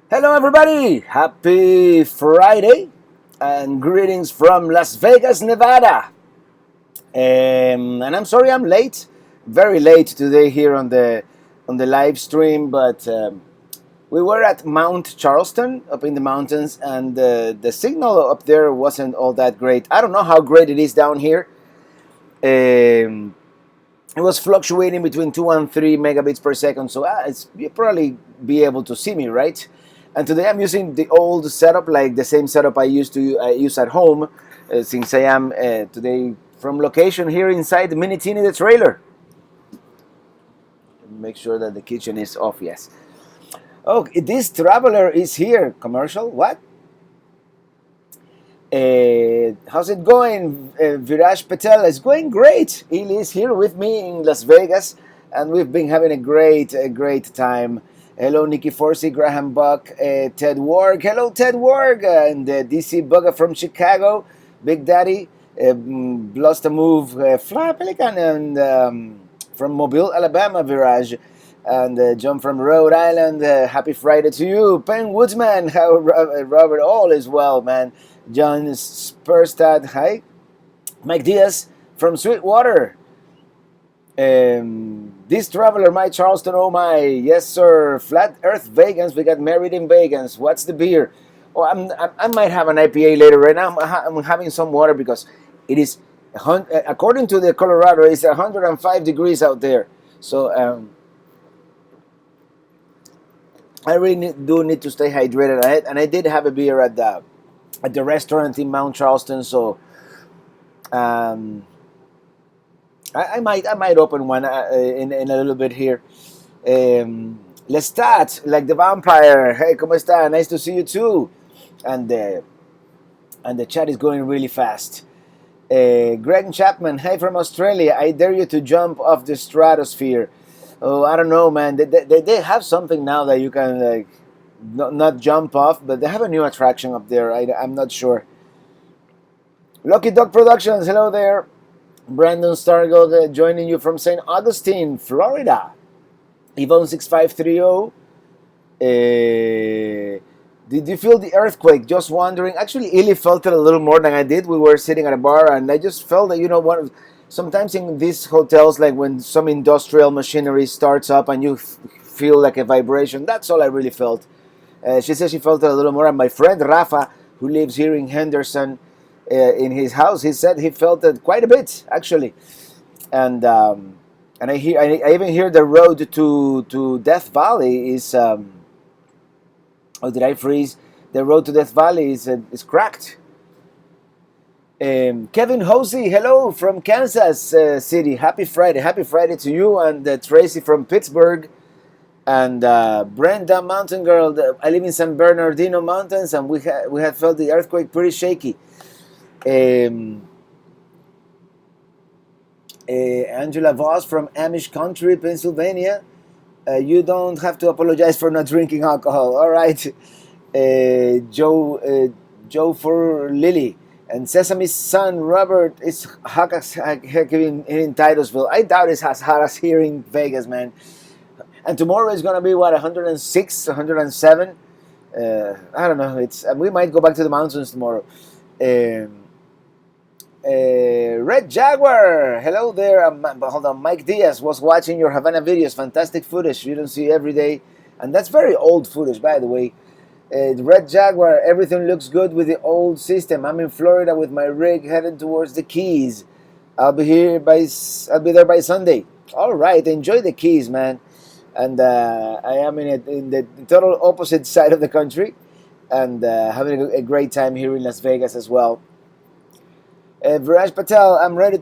Hello, everybody! Happy Friday and greetings from Las Vegas, Nevada. And I'm sorry I'm late, very late today here on the live stream, but we were at Mount Charleston up in the mountains, and the signal up there wasn't all that great. I don't know how great it is down here. Um, it was fluctuating between 2 and 3 megabits per second, so you probably be able to see me, right? And today I'm using the old setup, like the same setup I used to use at home, since I am today from location here inside the Mini Teeny, the trailer. Make sure that the kitchen is off, yes. Oh, this traveler is here. Commercial? What? How's it going, Viraj Patel? It's going great. He is here with me in Las Vegas, and we've been having a great time. Hello, Nikki Forsey, Graham Buck, Ted Warg. Hello, Ted Warg, and DC Bugger from Chicago, Big Daddy, Lost a Move, Fly Pelican, and from Mobile, Alabama, Viraj. And John from Rhode Island, happy Friday to you. Penn Woodsman, how Robert, all is well, man. John Spurstad, hi. Mike Diaz from Sweetwater. This traveler, my Charleston, oh my, yes sir. Flat Earth Vegans, we got married in Vegans. What's the beer? Oh, I might have an IPA later. Right now, I'm having some water because it is, according to the Colorado, it's 105 degrees out there. So I really do need to stay hydrated. And I did have a beer at the restaurant in Mount Charleston, so I might open one in a little bit here. Lestat, like the vampire. Hey, ¿cómo está? Nice to see you too. And the chat is going really fast. Greg Chapman, hey from Australia. I dare you to jump off the stratosphere. Oh, I don't know, man. They have something now that you can like not jump off, but they have a new attraction up there. I'm not sure. Lucky Dog Productions, hello there. Brandon Stargold joining you from St. Augustine, Florida. Yvonne 6530. Did you feel the earthquake? Just wondering. Actually, Illy felt it a little more than I did. We were sitting at a bar, and I just felt that sometimes in these hotels, like when some industrial machinery starts up and you feel like a vibration, that's all I really felt. She says she felt it a little more. And my friend Rafa, who lives here in Henderson, in his house, he said he felt it quite a bit, actually. And I even hear the road to Death Valley is. Oh, did I freeze? The road to Death Valley is cracked. Kevin Hosey, hello from Kansas City. Happy Friday to you, and Tracy from Pittsburgh, and Brenda Mountain Girl. I live in San Bernardino Mountains, and we had felt the earthquake pretty shaky. Angela Voss from Amish Country, Pennsylvania. You don't have to apologize for not drinking alcohol. All right, Joe for Lily. And Sesame's son, Robert, is hot as heck in Titusville. I doubt it's as hot as here in Vegas, man. And tomorrow is going to be, what, 106, 107? I don't know. We might go back to the mountains tomorrow. Red Jaguar, hello there. Hold on, Mike Diaz was watching your Havana videos. Fantastic footage you don't see every day. And that's very old footage, by the way. Red Jaguar, everything looks good with the old system. I'm in Florida with my rig headed towards the Keys. I'll be there by Sunday. All right, enjoy the Keys, man. And I am in the total opposite side of the country, and having a great time here in Las Vegas as well. Viraj Patel, I'm ready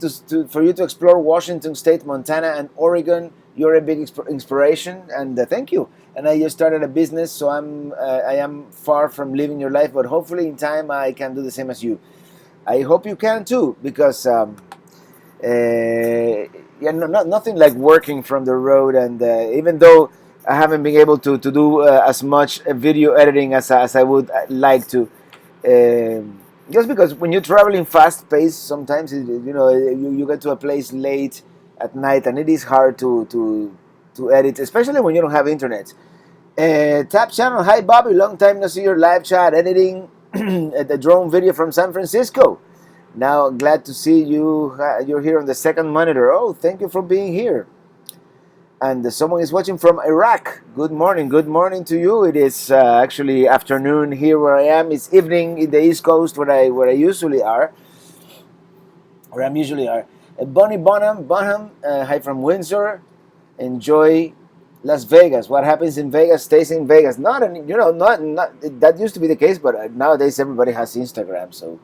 for you to explore Washington State, Montana, and Oregon. You're a big inspiration, and thank you. And I just started a business, so I am far from living your life, but hopefully in time I can do the same as you. I hope you can too, because nothing like working from the road, and even though I haven't been able to do as much video editing as I would like to. Just because when you're traveling fast paced, sometimes you get to a place late at night, and it is hard to edit, especially when you don't have internet. Tap channel. Hi, Bobby. Long time no see your live chat editing the drone video from San Francisco. Now, glad to see you. You're here on the second monitor. Oh, thank you for being here. And someone is watching from Iraq. Good morning. Good morning to you. It is actually afternoon here where I am. It's evening in the East Coast where I usually are. Where I'm usually are. Bonnie Bonham. Hi from Windsor. Enjoy Las Vegas. What happens in Vegas stays in Vegas. Not that used to be the case, but nowadays everybody has Instagram. So,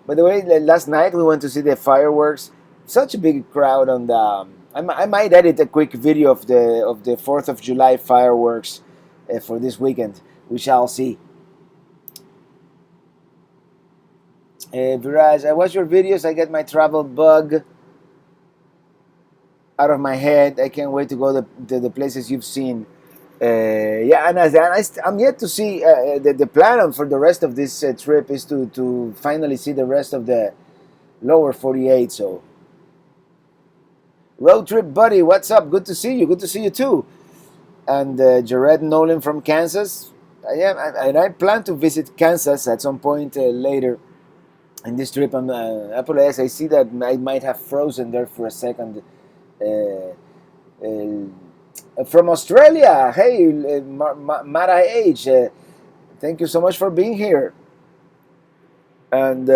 by the way, last night we went to see the fireworks. Such a big crowd on the. I might edit a quick video of the 4th of July fireworks for this weekend. We shall see. Viraj, I watch your videos. I get my travel bug out of my head. I can't wait to go to the places you've seen. Yeah, and I'm yet to see the plan for the rest of this trip is to finally see the rest of the lower 48. So, road trip buddy, what's up? Good to see you. Good to see you too. And Jared Nolan from Kansas. I plan to visit Kansas at some point later in this trip. I apologize. I see that I might have frozen there for a second. From Australia, hey, Mara H, thank you so much for being here. And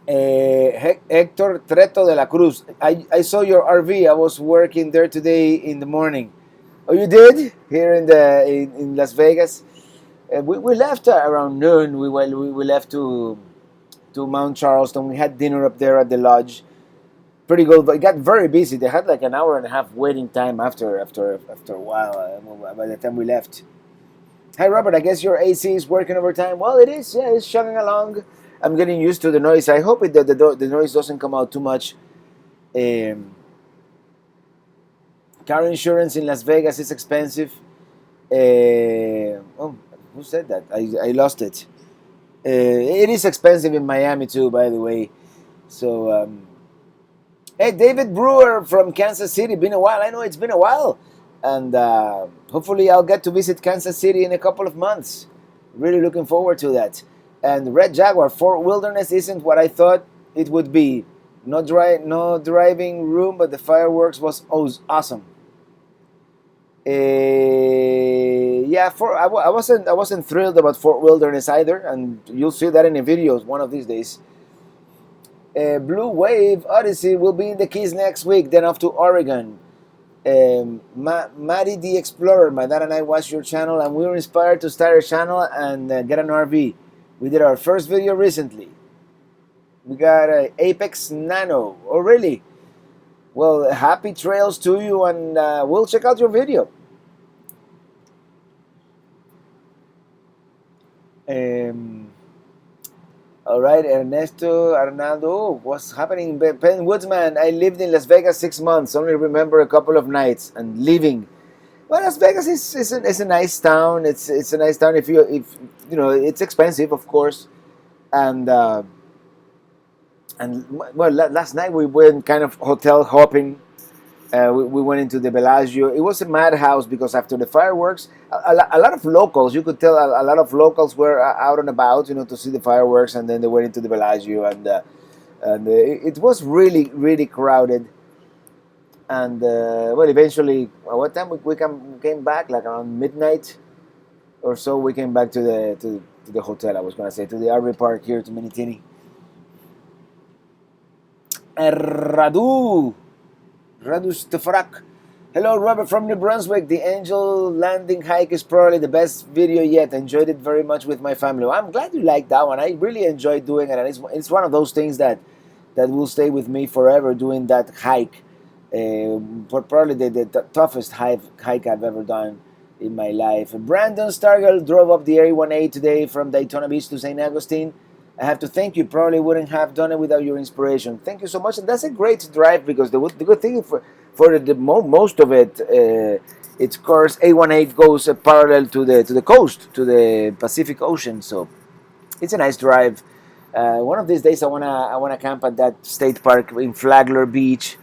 Hector Treto de la Cruz, I saw your RV. I was working there today in the morning. Oh, you did? Here in Las Vegas? We left around noon. We left to Mount Charleston. We had dinner up there at the lodge. Pretty good, but it got very busy. They had like an hour and a half waiting time after a while. By the time we left. Hi Robert, I guess your AC is working overtime. Well, it is. Yeah, it's chugging along. I'm getting used to the noise. I hope the noise doesn't come out too much. Car insurance in Las Vegas is expensive. Oh, who said that? I lost it. It is expensive in Miami too, by the way. So. Hey, David Brewer from Kansas City. Been a while. I know it's been a while. And hopefully I'll get to visit Kansas City in a couple of months. Really looking forward to that. And Red Jaguar, Fort Wilderness isn't what I thought it would be. No driving room, but the fireworks was awesome. Yeah, I wasn't thrilled about Fort Wilderness either, and you'll see that in the videos one of these days. Blue Wave Odyssey will be in the Keys next week, then off to Oregon. Maddie the Explorer, my dad and I watched your channel and we were inspired to start a channel and get an RV. We did our first video recently. We got Apex Nano. Oh, really? Well, happy trails to you, and we'll check out your video. All right, Ernesto Arnaldo, what's happening? Ben Woodsman, I lived in Las Vegas 6 months, only remember a couple of nights and leaving. Well, Las Vegas is a nice town. It's a nice town if you know it's expensive, of course, and well, last night we went kind of hotel hopping. We went into the Bellagio. It was a madhouse because after the fireworks, a lot of locals, you could tell a lot of locals were out and about, to see the fireworks, and then they went into the Bellagio, and it was really, really crowded. And well, eventually, what time we came back? Like around midnight or so. We came back to the hotel. I was gonna say to the RV park here to Minitini. Radu Stefarak. Hello, Robert from New Brunswick. The Angel Landing hike is probably the best video yet. Enjoyed it very much with my family. Well, I'm glad you liked that one. I really enjoyed doing it, and it's one of those things that will stay with me forever. Doing that hike, probably the toughest hike I've ever done in my life. Brandon Stargell drove up the A1A today from Daytona Beach to St. Augustine. I have to thank you. Probably wouldn't have done it without your inspiration. Thank you so much. And that's a great drive because the good thing for most of it, its course A18 goes parallel to the coast, to the Pacific Ocean. So it's a nice drive. One of these days, I wanna camp at that state park in Flagler Beach.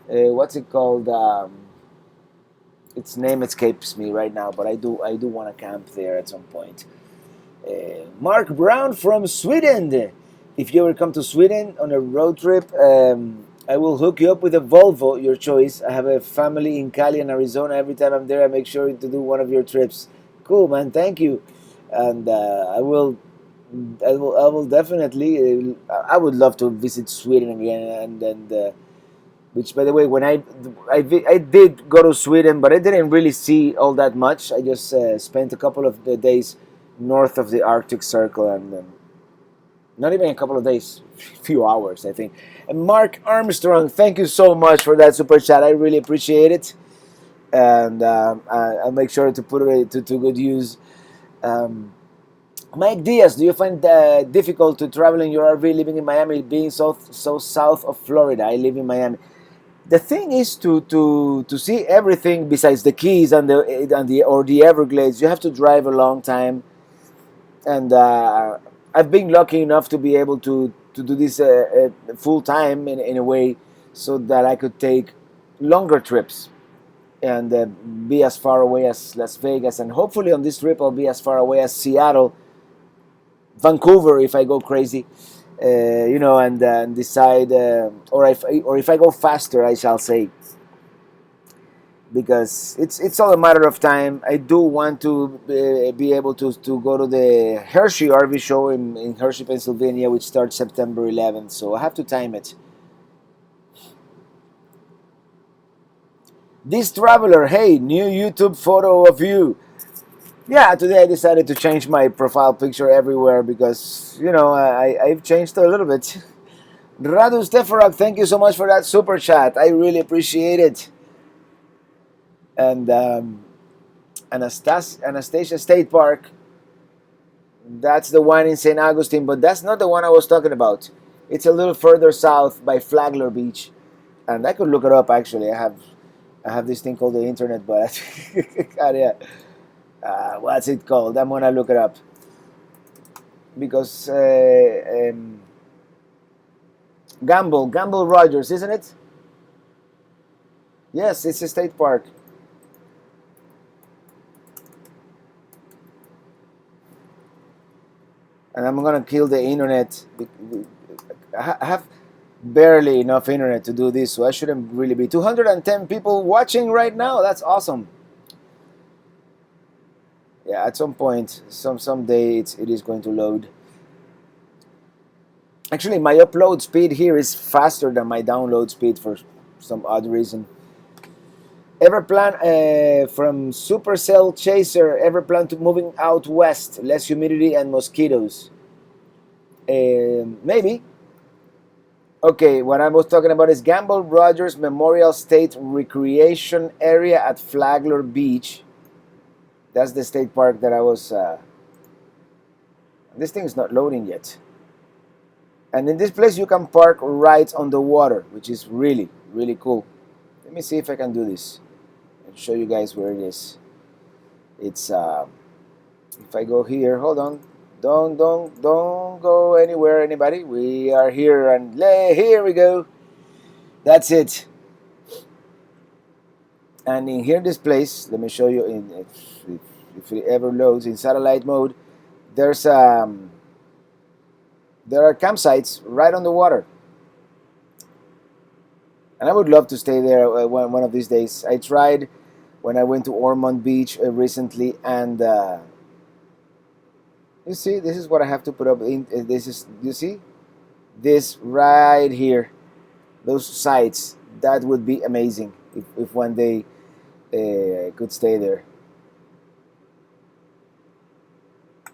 What's it called? its name escapes me right now, but I do want to camp there at some point. Mark Brown from Sweden. If you ever come to Sweden on a road trip, I will hook you up with a Volvo, your choice. I have a family in Cali and Arizona. Every time I'm there, I make sure to do one of your trips. Cool, man. Thank you. And I will definitely. I would love to visit Sweden again, and which, by the way, when I did go to Sweden, but I didn't really see all that much. I just spent a couple of the days north of the Arctic Circle, and not even a couple of days, few hours, I think. And Mark Armstrong, thank you so much for that super chat. I really appreciate it, and I'll make sure to put it to good use. Um, Mike Diaz, do you find difficult to travel in your RV living in Miami, being so south of Florida? I live in Miami. The thing is to see everything besides the Keys and the Everglades. You have to drive a long time, and I've been lucky enough to be able to do this full time in a way, so that I could take longer trips and be as far away as Las Vegas, and hopefully on this trip I'll be as far away as Seattle, Vancouver if I go crazy, and decide, or if I go faster, I shall say, because it's all a matter of time. I do want to be able to go to the Hershey RV show in Hershey, Pennsylvania, which starts September 11th. So I have to time it. This traveler, hey, new YouTube photo of you. Yeah, today I decided to change my profile picture everywhere because I've changed a little bit. Radu Stefarak, thank you so much for that super chat. I really appreciate it. And Anastasia State Park, that's the one in St. Augustine, but that's not the one I was talking about. It's a little further south by Flagler Beach, and I could look it up actually. I have this thing called the internet, but God, yeah. What's it called? I'm gonna look it up because Gamble Rogers, isn't it? Yes, it's a state park. And I'm gonna kill the internet. I have barely enough internet to do this, so I shouldn't really be. 210 people watching right now. That's awesome. Yeah, at some point, someday it is going to load. Actually, my upload speed here is faster than my download speed for some odd reason. Ever plan from Supercell Chaser? Ever plan to moving out west? Less humidity and mosquitoes. Maybe. Okay, what I was talking about is Gamble Rogers Memorial State Recreation Area at Flagler Beach. That's the state park that I was. This thing is not loading yet. And in this place, you can park right on the water, which is really, really cool. Let me see if I can do this and show you guys where it is. It's if I go here, hold on. Don't go anywhere, anybody. We are here, and here we go. That's it. And in here, this place, let me show you. If it ever loads in satellite mode, there are campsites right on the water, and I would love to stay there one of these days. I tried when I went to Ormond Beach recently, and you see, this is what I have to put up. You see, this right here, those sites. That would be amazing if one day I could stay there.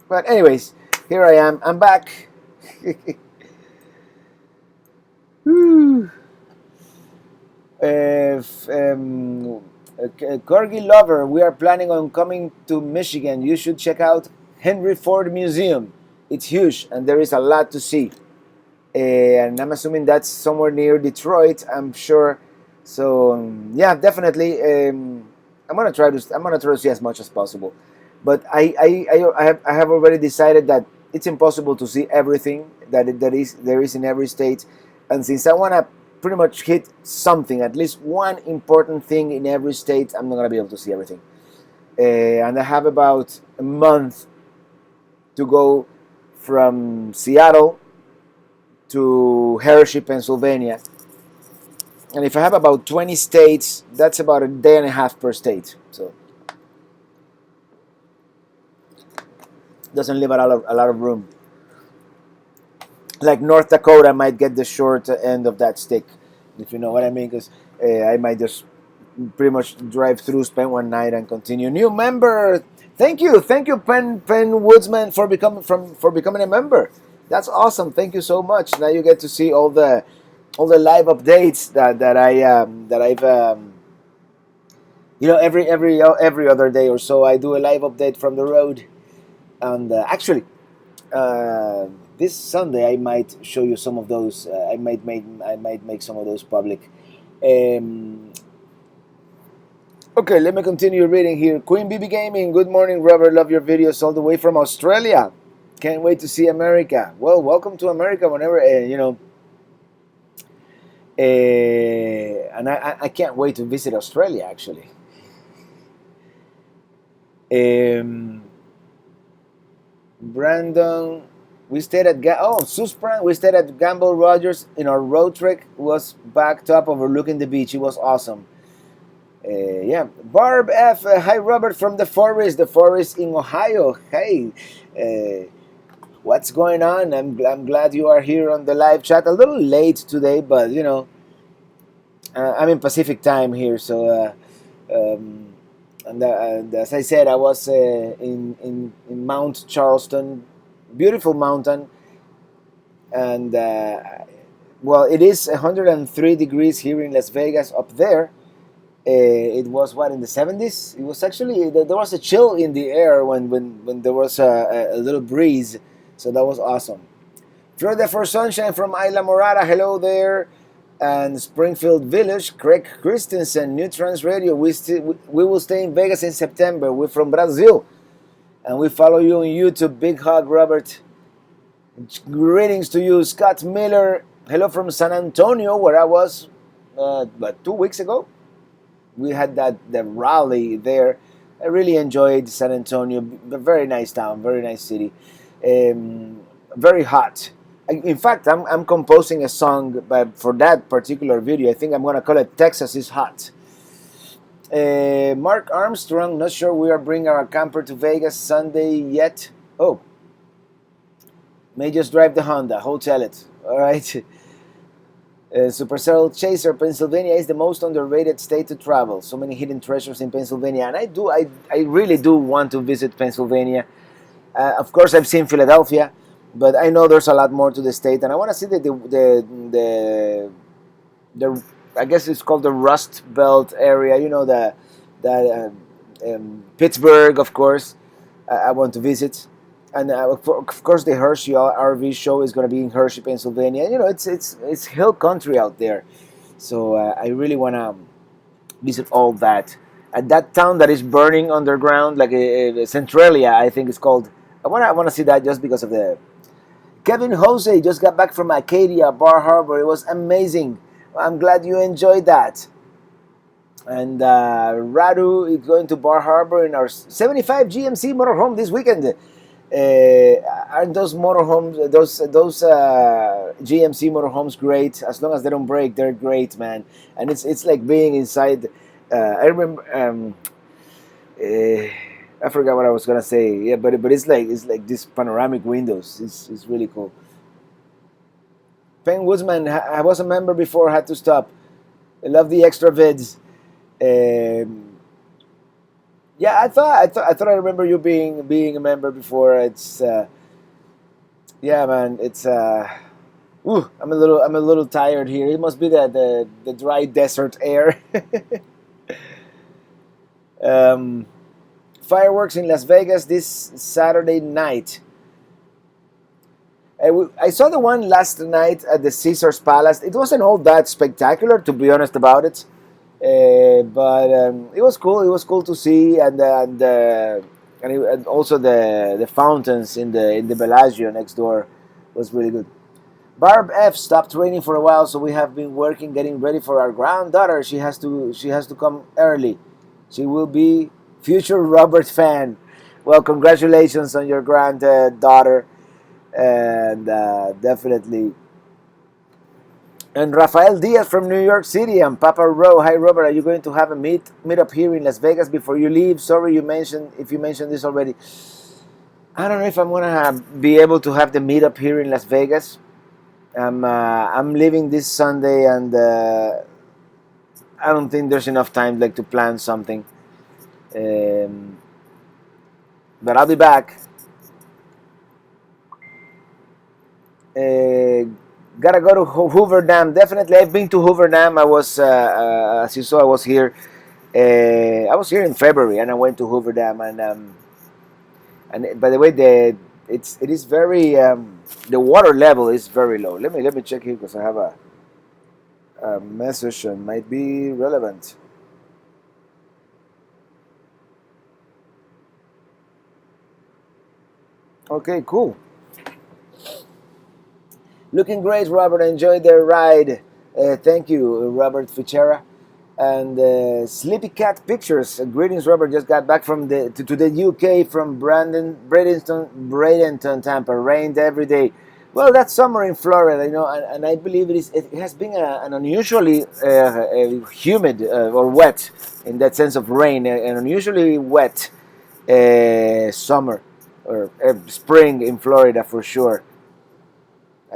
But anyways, here I am. I'm back. Whew. Corgi Lover, we are planning on coming to Michigan. You should check out Henry Ford Museum. It's huge, and there is a lot to see. And I'm assuming that's somewhere near Detroit, I'm sure. So yeah, definitely. I'm gonna try to see as much as possible. But I have already decided that it's impossible to see everything there is in every state, and since I wanna pretty much hit something, at least one important thing in every state. I'm not gonna be able to see everything, and I have about a month to go from Seattle to Hershey, Pennsylvania. And if I have about 20 states, that's about a day and a half per state. So doesn't leave a lot of room. Like North Dakota might get the short end of that stick, if you know what I mean, because I might just pretty much drive through, spend one night, and continue. New member, thank you, Penn Woodsman for becoming a member. That's awesome. Thank you so much. Now you get to see all the live updates that I've every other day or so I do a live update from the road, and actually. This Sunday I might show you some of those. I might make some of those public. Okay, let me continue reading here. Queen BB Gaming. Good morning, Robert. Love your videos all the way from Australia. Can't wait to see America. Well, welcome to America. Whenever and I can't wait to visit Australia actually. Brandon, we stayed at Susprang. We stayed at Gamble Rogers in our road trek. Was backed up overlooking the beach. It was awesome. Yeah, Barb F. Hi Robert from the forest in Ohio. Hey, what's going on? I'm glad you are here on the live chat. A little late today, but I'm in Pacific time here, so. And as I said, I was in Mount Charleston, beautiful mountain, and well, it is 103 degrees here in Las Vegas. Up there, it was in the 70s. It was actually there was a chill in the air when there was a little breeze, so that was awesome. Florida for Sunshine from Isla Morada. Hello there. And Springfield Village, Craig Christensen, New Trans Radio. We will stay in Vegas in September. We're from Brazil, and we follow you on YouTube. Big hug, Robert. Greetings to you, Scott Miller. Hello from San Antonio, where I was, 2 weeks ago. We had the rally there. I really enjoyed San Antonio. Very nice town, very nice city. Very hot. In fact, I'm composing a song for that particular video. I think I'm going to call it Texas is Hot. Mark Armstrong, not sure we are bringing our camper to Vegas Sunday yet. Oh, may just drive the Honda, hotel it. All right. Supercell Chaser, Pennsylvania is the most underrated state to travel. So many hidden treasures in Pennsylvania. And I really do want to visit Pennsylvania. Of course, I've seen Philadelphia. But I know there's a lot more to the state, and I want to see the I guess it's called the Rust Belt area. Pittsburgh, of course. I want to visit, and of course the Hershey RV show is going to be in Hershey, Pennsylvania. It's hill country out there, so I really want to visit all that. At that town that is burning underground, like Centralia, I think it's called. I want to see that just because of the. Kevin Jose just got back from Acadia, Bar Harbor. It was amazing. I'm glad you enjoyed that. And Radu is going to Bar Harbor in our 75 GMC motorhome this weekend. Aren't those motorhomes, those GMC motorhomes great? As long as they don't break, they're great, man. And it's like being inside. I remember. I forgot what I was gonna say. Yeah, but it's like this panoramic windows. It's really cool. Penn Woodsman, I was a member before, had to stop. I love the extra vids. Yeah, I thought I remember you being a member before. It's yeah, man. It's I'm a little tired here. It must be the dry desert air. Fireworks in Las Vegas this Saturday night. I saw the one last night at the Caesars Palace. It wasn't all that spectacular, to be honest about it, but it was cool. It was cool to see, and also the fountains in the Bellagio next door was really good. Barb F stopped training for a while, so we have been working, getting ready for our granddaughter. She has to come early. She will be future Robert fan. Well, congratulations on your granddaughter, and definitely. And Rafael Diaz from New York City and Papa Rowe. Hi Robert, are you going to have a meetup here in Las Vegas before you leave? Sorry, if you mentioned this already. I don't know if I'm gonna be able to have the meetup here in Las Vegas. I'm leaving this Sunday, and I don't think there's enough time like to plan something. Um, but I'll be back. Uh, Gotta go to Hoover Dam. Definitely, I've been to Hoover Dam. I was, as you saw, I was here. I was here in February, and I went to Hoover Dam. And by the way, it is very the water level is very low. Let me check here because I have a message that might be relevant. Okay, cool. Looking great, Robert. Enjoyed the ride. Thank you, Robert Fichera. And Sleepy Cat Pictures. Greetings, Robert. Just got back from to the UK from Bradenton, Tampa. Rained every day. Well, that's summer in Florida, and I believe it has been an unusually humid or wet, in that sense of rain, an unusually wet summer or spring in Florida for sure.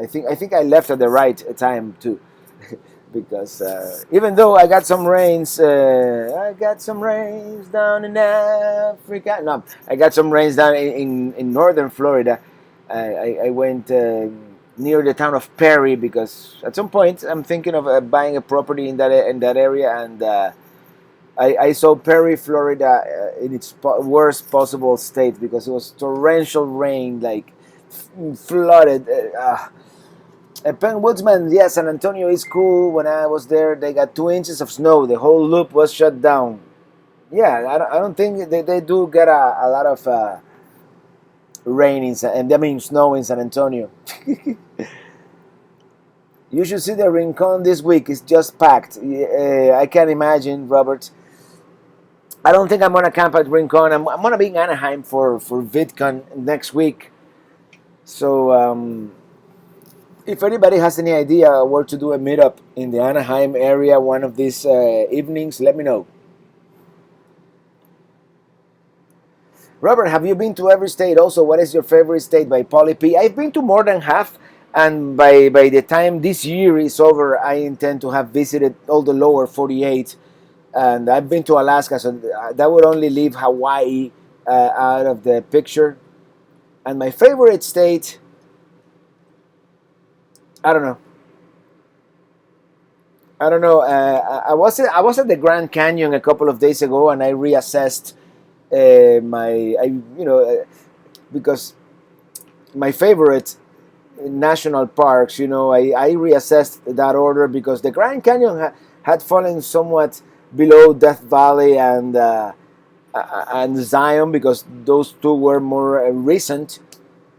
I think I left at the right time too, because even though I got some rains down in Africa. No, I got some rains down in northern Florida. I went near the town of Perry because at some point I'm thinking of buying a property in that area, and I saw Perry, Florida, in its worst possible state because it was torrential rain, like flooded. Penn Woodsman, yeah, San Antonio is cool. When I was there, they got 2 inches of snow. The whole loop was shut down. Yeah, I don't think they do get a lot of rain and I mean snow in San Antonio. You should see the Rincon this week. It's just packed. I can't imagine, Robert. I don't think I'm gonna camp at Rincon. I'm gonna be in Anaheim for VidCon next week. So if anybody has any idea where to do a meetup in the Anaheim area one of these evenings, let me know. Robert, have you been to every state? Also, what is your favorite state? By Polly P. I've been to more than half, and by the time this year is over, I intend to have visited all the lower 48. And I've been to Alaska, so that would only leave Hawaii out of the picture. And my favorite state, I don't know. I was at the Grand Canyon a couple of days ago, and I reassessed because my favorite national parks. I reassessed that order because the Grand Canyon had fallen somewhat below Death Valley and Zion because those two were more recent.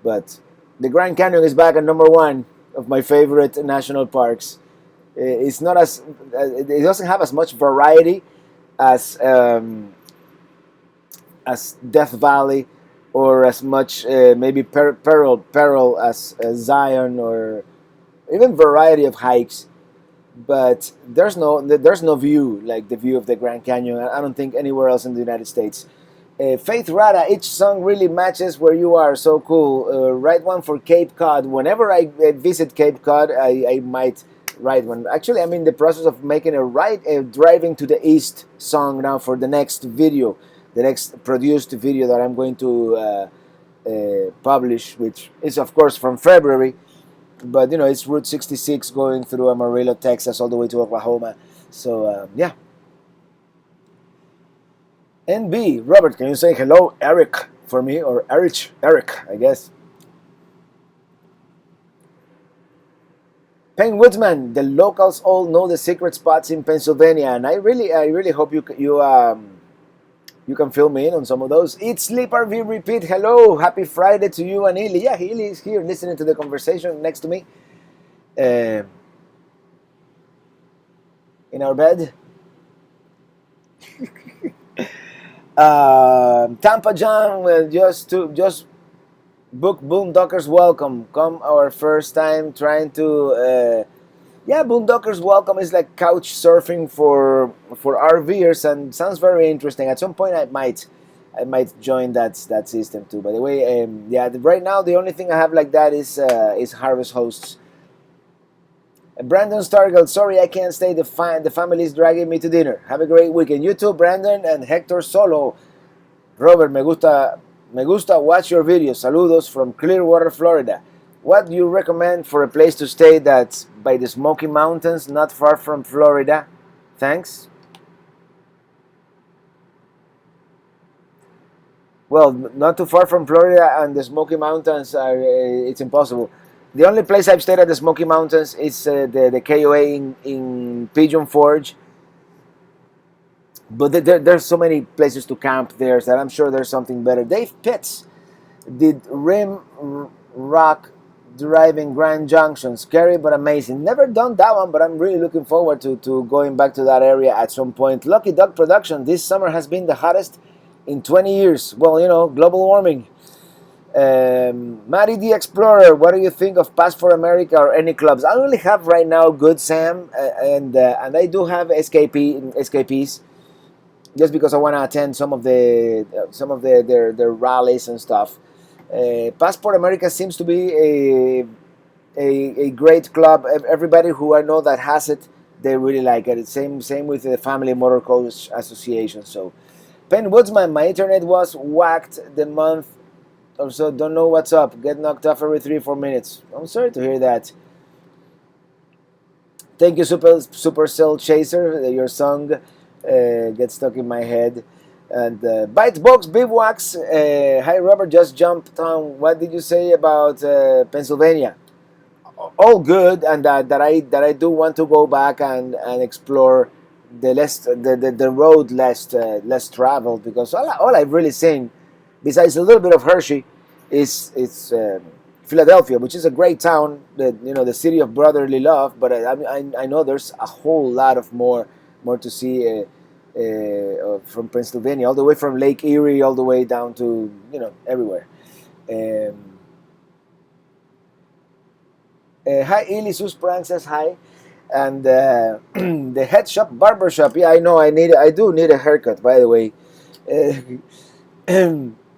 But the Grand Canyon is back at number one of my favorite national parks. It's not as it doesn't have as much variety as Death Valley, or as much maybe peril as Zion, or even variety of hikes. But there's no view like the view of the Grand Canyon. I don't think anywhere else in the United States. Faith Rada, each song really matches where you are. So cool. Write one for Cape Cod. Whenever I visit Cape Cod, I might write one. Actually, I'm in the process of making a driving to the east song now for the next video, the next produced video that I'm going to publish, which is of course from February. But it's Route 66 going through Amarillo, Texas, all the way to Oklahoma. So yeah. NB, Robert, can you say hello, Eric, for me, or Eric, I guess. Penn Woodsman, the locals all know the secret spots in Pennsylvania, and I really hope you can fill me in on some of those. Eat, Sleep, RV, Repeat. Hello, happy Friday to you and Ely. Yeah, Ely is here listening to the conversation next to me. uh, in our bed. Tampa John, well, just book Boondockers Welcome. Come our first time trying to. Yeah, Boondockers Welcome is like couch surfing for RVers and sounds very interesting. At some point, I might join that system too. By the way, yeah, right now the only thing I have like that is Harvest Hosts. Brandon Stargell, sorry I can't stay. The family is dragging me to dinner. Have a great weekend. You too, Brandon and Hector Solo. Robert, me gusta watch your videos. Saludos from Clearwater, Florida. What do you recommend for a place to stay that's by the Smoky Mountains, not far from Florida? Thanks. Well, not too far from Florida and the Smoky Mountains, it's impossible. The only place I've stayed at the Smoky Mountains is the KOA in Pigeon Forge. But there's so many places to camp there that I'm sure there's something better. Dave Pitts did Rim Rock Drive in Grand Junction. Scary but amazing. Never done that one, but I'm really looking forward to going back to that area at some point. Lucky Duck Production. This summer has been the hottest in 20 years. Well, global warming. Matty the Explorer, what do you think of Pass for America or any clubs? I only have right now Good Sam, and I do have escapees, just because I want to attend some of their rallies and stuff. Passport America seems to be a great club. Everybody who I know that has it, they really like it. Same with the Family Motor Coach Association. So, Penn Woodsman, my internet was whacked the month or so. Don't know what's up. Get knocked off every 3 or 4 minutes. I'm sorry to hear that. Thank you, Supercell Chaser. Your song gets stuck in my head. And Bitebox Bivouacs. Hi, Robert. Just jumped on. What did you say about Pennsylvania? All good, and that I do want to go back and explore the road less traveled, because all I've really seen, besides a little bit of Hershey, is Philadelphia, which is a great town, the city of brotherly love. But I know there's a whole lot of more to see from Pennsylvania, all the way from Lake Erie, all the way down to everywhere. Hi, Ilisus Prank says hi, and the head shop barber shop. Yeah, I know. I do need a haircut. By the way,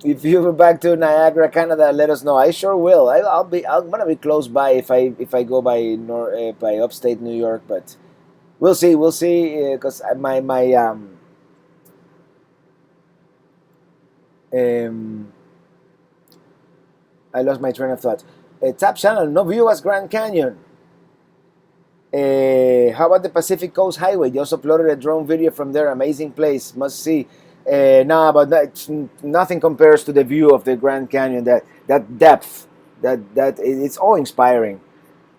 if you're back to Niagara, Canada, let us know. I sure will. I'm gonna be close by if I go by upstate New York, but we'll see. We'll see, because my I lost my train of thought. Top channel, no view as Grand Canyon. How about the Pacific Coast Highway? They also uploaded a drone video from there. Amazing place, must see. No, but nothing compares to the view of the Grand Canyon. That depth, that it's all inspiring.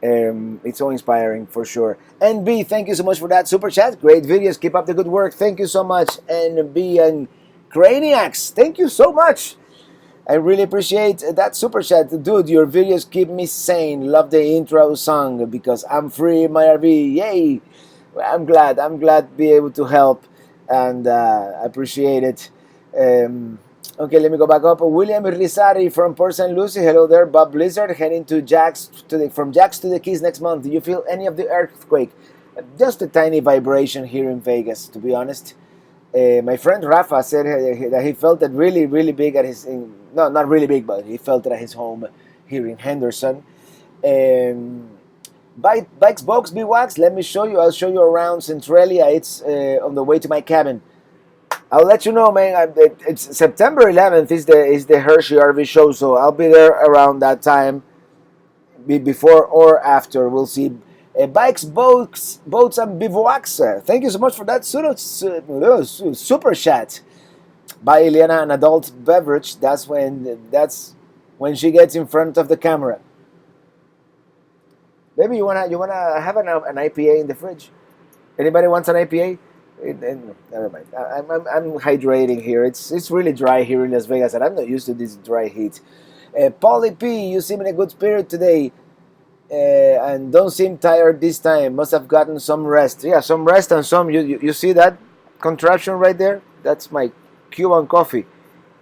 It's all inspiring for sure. NB, thank you so much for that super chat. Great videos. Keep up the good work. Thank you so much. NB and Craniacs, thank you so much. I really appreciate that super chat. Dude, your videos keep me sane. Love the intro song because I'm free in my RV. Yay! I'm glad to be able to help, and appreciate it. Okay, let me go back up. William Rizari from Port St. Lucie. Hello there. Bob Blizzard heading to from Jack's to the Keys next month. Do you feel any of the earthquake? Just a tiny vibration here in Vegas, to be honest. My friend Rafa said that he felt it really, really big at his, no, not really big, but he felt it at his home here in Henderson. Bikes, Box, Biwax, let me show you. I'll show you around Centralia. It's on the way to my cabin. I'll let you know, man. It's September 11th is the Hershey RV show, so I'll be there around that time, before or after. We'll see. Bikes, boats, and bivouacs. Thank you so much for that super chat. Buy Eliana an adult beverage. That's when she gets in front of the camera. Maybe you wanna have an IPA in the fridge. Anybody wants an IPA? Never mind. I'm hydrating here. It's really dry here in Las Vegas, and I'm not used to this dry heat. Paulie P, you seem in a good spirit today. and don't seem tired this time. Must have gotten some rest. Yeah, some rest and some. You see that contraption right there? That's my Cuban coffee.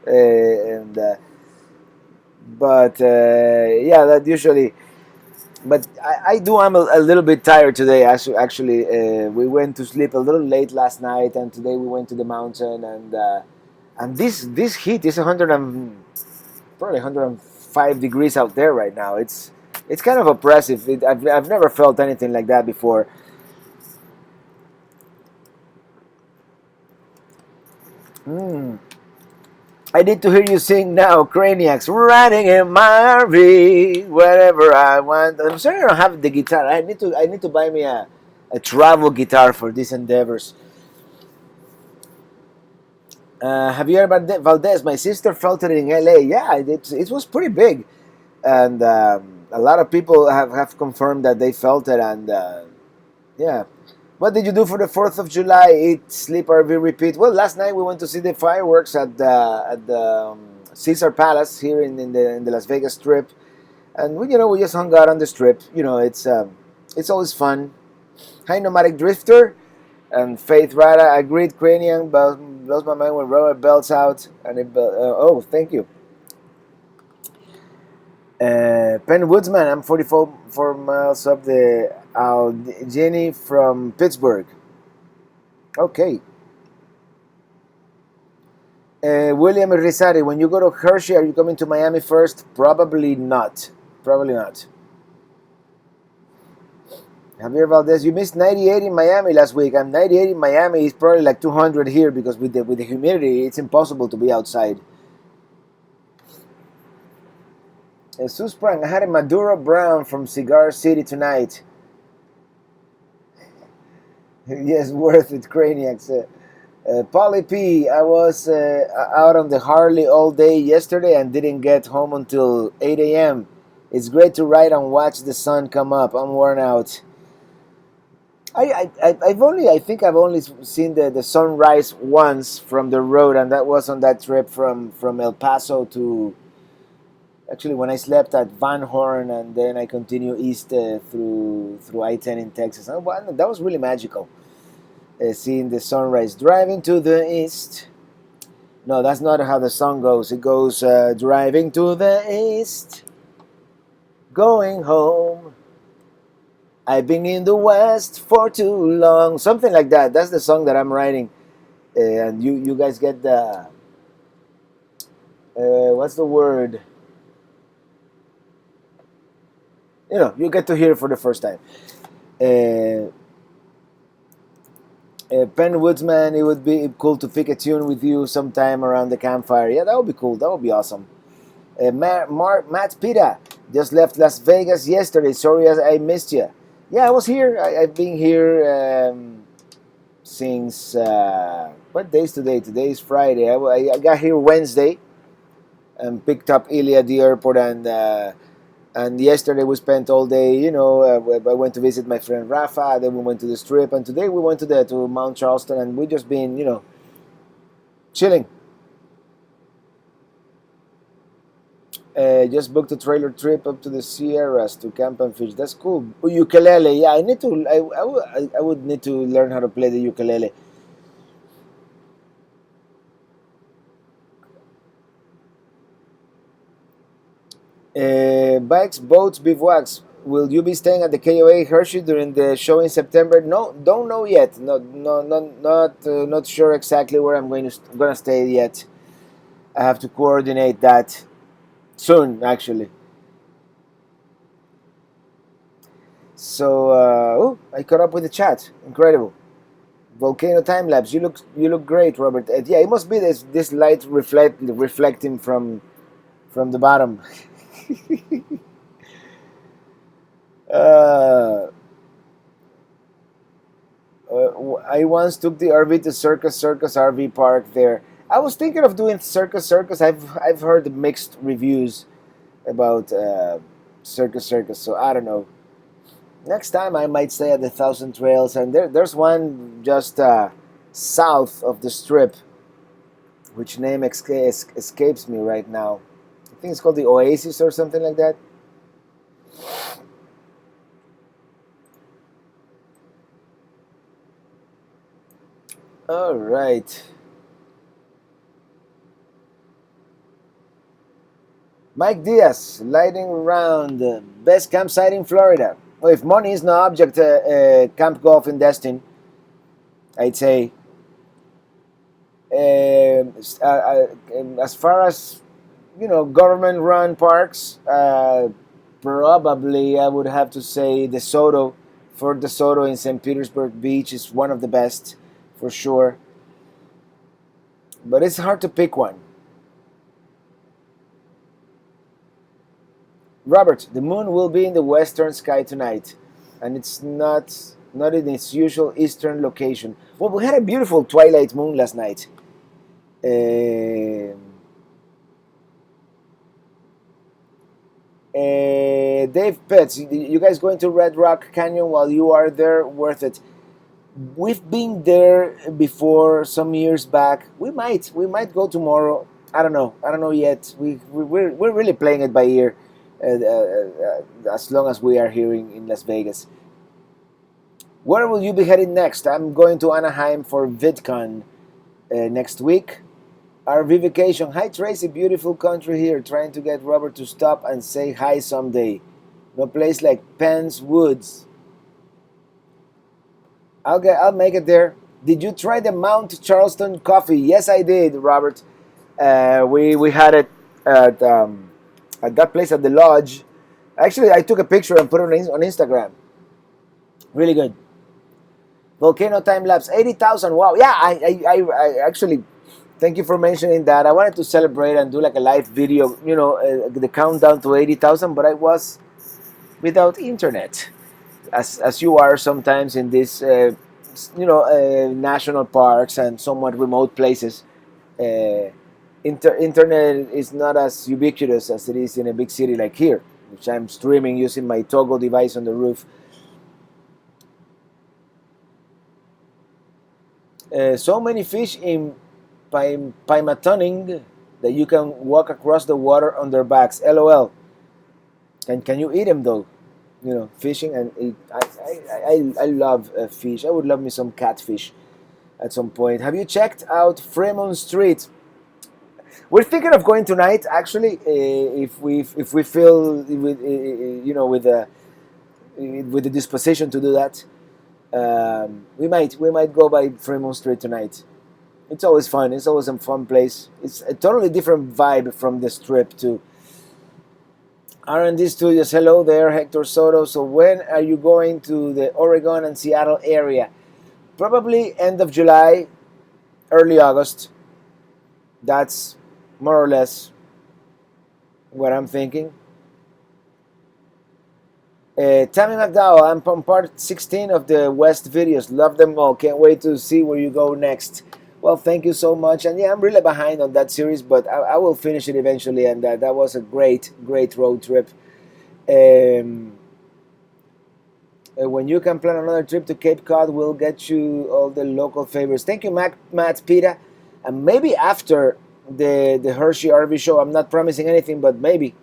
And but yeah, that usually. But I do. I'm a little bit tired today. Actually, we went to sleep a little late last night, and today we went to the mountain, and this heat is 100 and probably 105 degrees out there right now. It's kind of oppressive. I've never felt anything like that before. Mm. I need to hear you sing now, Craniacs. Riding in my RV wherever I want. I'm sorry I don't have the guitar. I need to buy me a travel guitar for these endeavors. Have you heard about Valdez? My sister felt it in LA. Yeah, it was pretty big, and a lot of people have confirmed that they felt it. And yeah, what did you do for the 4th of July? Eat, sleep, RV, repeat. Well, last night we went to see the fireworks at the Caesar Palace here in the Las Vegas Strip, and we just hung out on the Strip. It's always fun. Hi, Nomadic Drifter. And Faith Rada, a great cranium, blows my mind when rubber belts out. And oh, thank you. Penn Woodsman, I'm 44 miles up the Jenny from Pittsburgh. Okay. William Rizari, when you go to Hershey, are you coming to Miami first? Probably not. Probably not. Javier Valdez, you missed 98 in Miami last week. I'm 98 in Miami. It's probably like 200 here because with the humidity, it's impossible to be outside. Sue Sprang, I had a Maduro Brown from Cigar City tonight. Yes, worth it, Craniacs. Polly P, I was out on the Harley all day yesterday and didn't get home until 8 a.m. It's great to ride and watch the sun come up. I'm worn out. I think I've only seen the sunrise once from the road, and that was on that trip from El Paso to actually when I slept at Van Horn, and then I continue east through I-10 in Texas. And that was really magical, seeing the sunrise. Driving to the east. No, that's not how the song goes. It goes driving to the east, going home. I've been in the West for too long. Something like that. That's the song that I'm writing. And you guys get the what's the word? You get to hear it for the first time. Penn Woodsman, it would be cool to pick a tune with you sometime around the campfire. Yeah, that would be cool. That would be awesome. Matt Pita just left Las Vegas yesterday. Sorry I missed you. Yeah, I was here. I've been here since what day is today? Today is Friday. I got here Wednesday and picked up Ilya at the airport, and yesterday we spent all day. I went to visit my friend Rafa. Then we went to the Strip, and today we went to Mount Charleston, and we just been chilling. Just booked a trailer trip up to the Sierras to camp and fish. That's cool. Ukulele, yeah. I would need to learn how to play the ukulele. Bikes, boats, bivouacs. Will you be staying at the KOA Hershey during the show in September? No, don't know yet. Not sure exactly where I'm gonna stay yet. I have to coordinate that soon, actually. So, I caught up with the chat. Incredible. Volcano time lapse. You look great, Robert. Yeah, it must be this light reflecting from the bottom. uh, I once took the RV to Circus RV Park there. I was thinking of doing Circus. I've heard mixed reviews about Circus. So I don't know. Next time I might stay at the Thousand Trails, and there's one just south of the Strip, which name escapes me right now. I think it's called the Oasis or something like that. All right. Mike Diaz, lighting round, best campsite in Florida. Well, if money is no object, Camp Golf in Destin, I'd say. As far as government-run parks, probably I would have to say DeSoto. Fort DeSoto in St. Petersburg Beach is one of the best, for sure. But it's hard to pick one. Robert, the moon will be in the western sky tonight, and it's not in its usual eastern location. Well, we had a beautiful twilight moon last night. Uh, Dave Pitts, you guys going to Red Rock Canyon while you are there? Worth it. We've been there before some years back. We might go tomorrow. I don't know yet. We're really playing it by ear, as long as we are here in Las Vegas. Where will you be heading next? I'm going to Anaheim for VidCon next week. RV vacation. Hi Tracy, beautiful country here. Trying to get Robert to stop and say hi someday. No place like Penn's Woods. I'll make it there. Did you try the Mount Charleston coffee? Yes, I did, Robert. We had it at that place at the lodge. Actually, I took a picture and put it on Instagram. Really good. Volcano time lapse 80,000. Wow. Yeah, I actually. Thank you for mentioning that. I wanted to celebrate and do like a live video, the countdown to 80,000, but I was without internet, as you are sometimes in these, national parks and somewhat remote places. Uh, Internet is not as ubiquitous as it is in a big city like here, which I'm streaming using my Toggle device on the roof. So many fish in Paimatoning that you can walk across the water on their backs. LOL. Can you eat them though? Fishing and eat. I love fish. I would love me some catfish at some point. Have you checked out Fremont Street? We're thinking of going tonight. Actually, if we feel with the disposition to do that, we might go by Fremont Street tonight. It's always fun. It's always a fun place. It's a totally different vibe from the Strip too. R&D Studios, hello there, Hector Soto. So when are you going to the Oregon and Seattle area? Probably end of July, early August. That's more or less what I'm thinking. Tammy McDowell, I'm on part 16 of the West videos. Love them all. Can't wait to see where you go next. Well, thank you so much. And yeah, I'm really behind on that series, but I will finish it eventually. And that was a great road trip. When you can plan another trip to Cape Cod, we'll get you all the local favors. Thank you, Matt Pita. And maybe after the Hershey RV show, I'm not promising anything, but maybe.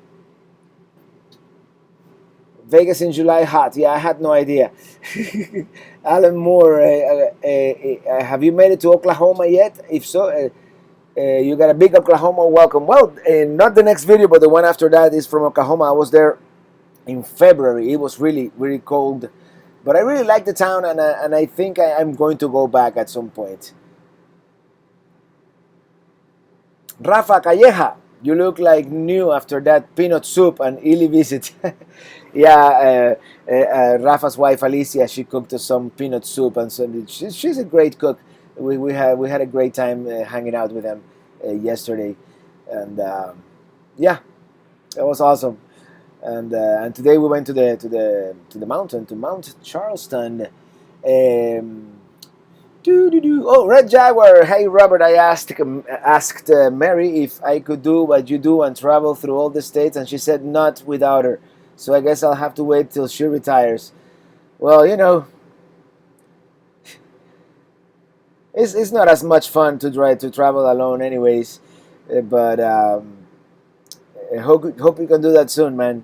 Vegas in July hot. Yeah, I had no idea. Alan Moore, have you made it to Oklahoma yet? If so, you got a big Oklahoma welcome. Well, not the next video, but the one after that is from Oklahoma. I was there in February. It was really, really cold. But I really like the town, and I think I'm going to go back at some point. Rafa Calleja, you look like new after that peanut soup and Illy visit. Yeah, Rafa's wife Alicia, she cooked us some peanut soup, and so she's a great cook. We had a great time hanging out with them yesterday, and yeah, it was awesome. And today we went to the mountain, to Mount Charleston. Oh, Red Jaguar. Hey Robert, I asked Mary if I could do what you do and travel through all the states, and she said not without her. So I guess I'll have to wait till she retires. Well, it's not as much fun to try to travel alone, anyways. But I hope you can do that soon, man.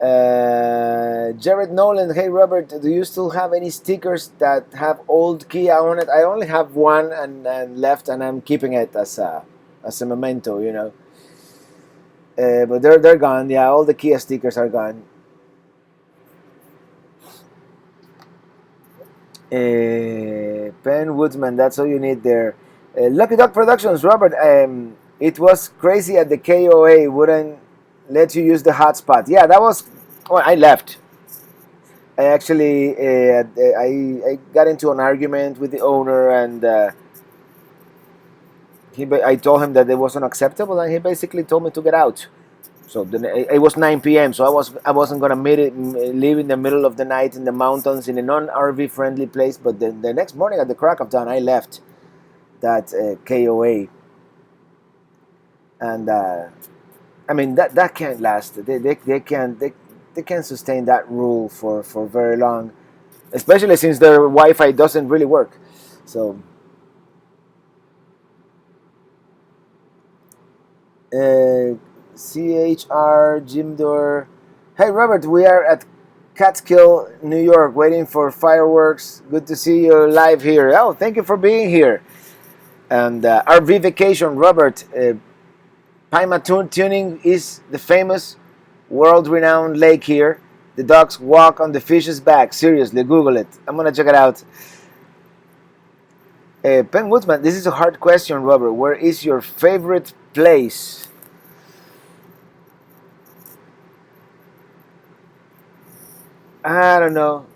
Jared Nolan, hey Robert, do you still have any stickers that have old Kia on it? I only have one and left, and I'm keeping it as a memento, you know. But they're gone. Yeah, all the Kia stickers are gone. Penn Woodsman, that's all you need there. Lucky Dog Productions, Robert. It was crazy at the KOA. Wouldn't let you use the hotspot. Yeah, that was. Well, I left. I actually I got into an argument with the owner, and I told him that it wasn't acceptable, and he basically told me to get out. So then it was 9 p.m. So I wasn't gonna live in the middle of the night in the mountains in a non-RV friendly place. But then the next morning at the crack of dawn, I left that KOA, and I mean that can't last. They can't sustain that rule for very long, especially since their Wi-Fi doesn't really work. So. CHR Jimdor. Hey Robert, we are at Catskill, New York, waiting for fireworks. Good to see you live here. Oh, thank you for being here. And RV Vacation, Robert. Paima Tuning is the famous, world-renowned lake here. The dogs walk on the fish's back. Seriously, Google it. I'm gonna check it out. Penn Woodsman, this is a hard question, Robert. Where is your favorite place? I don't know.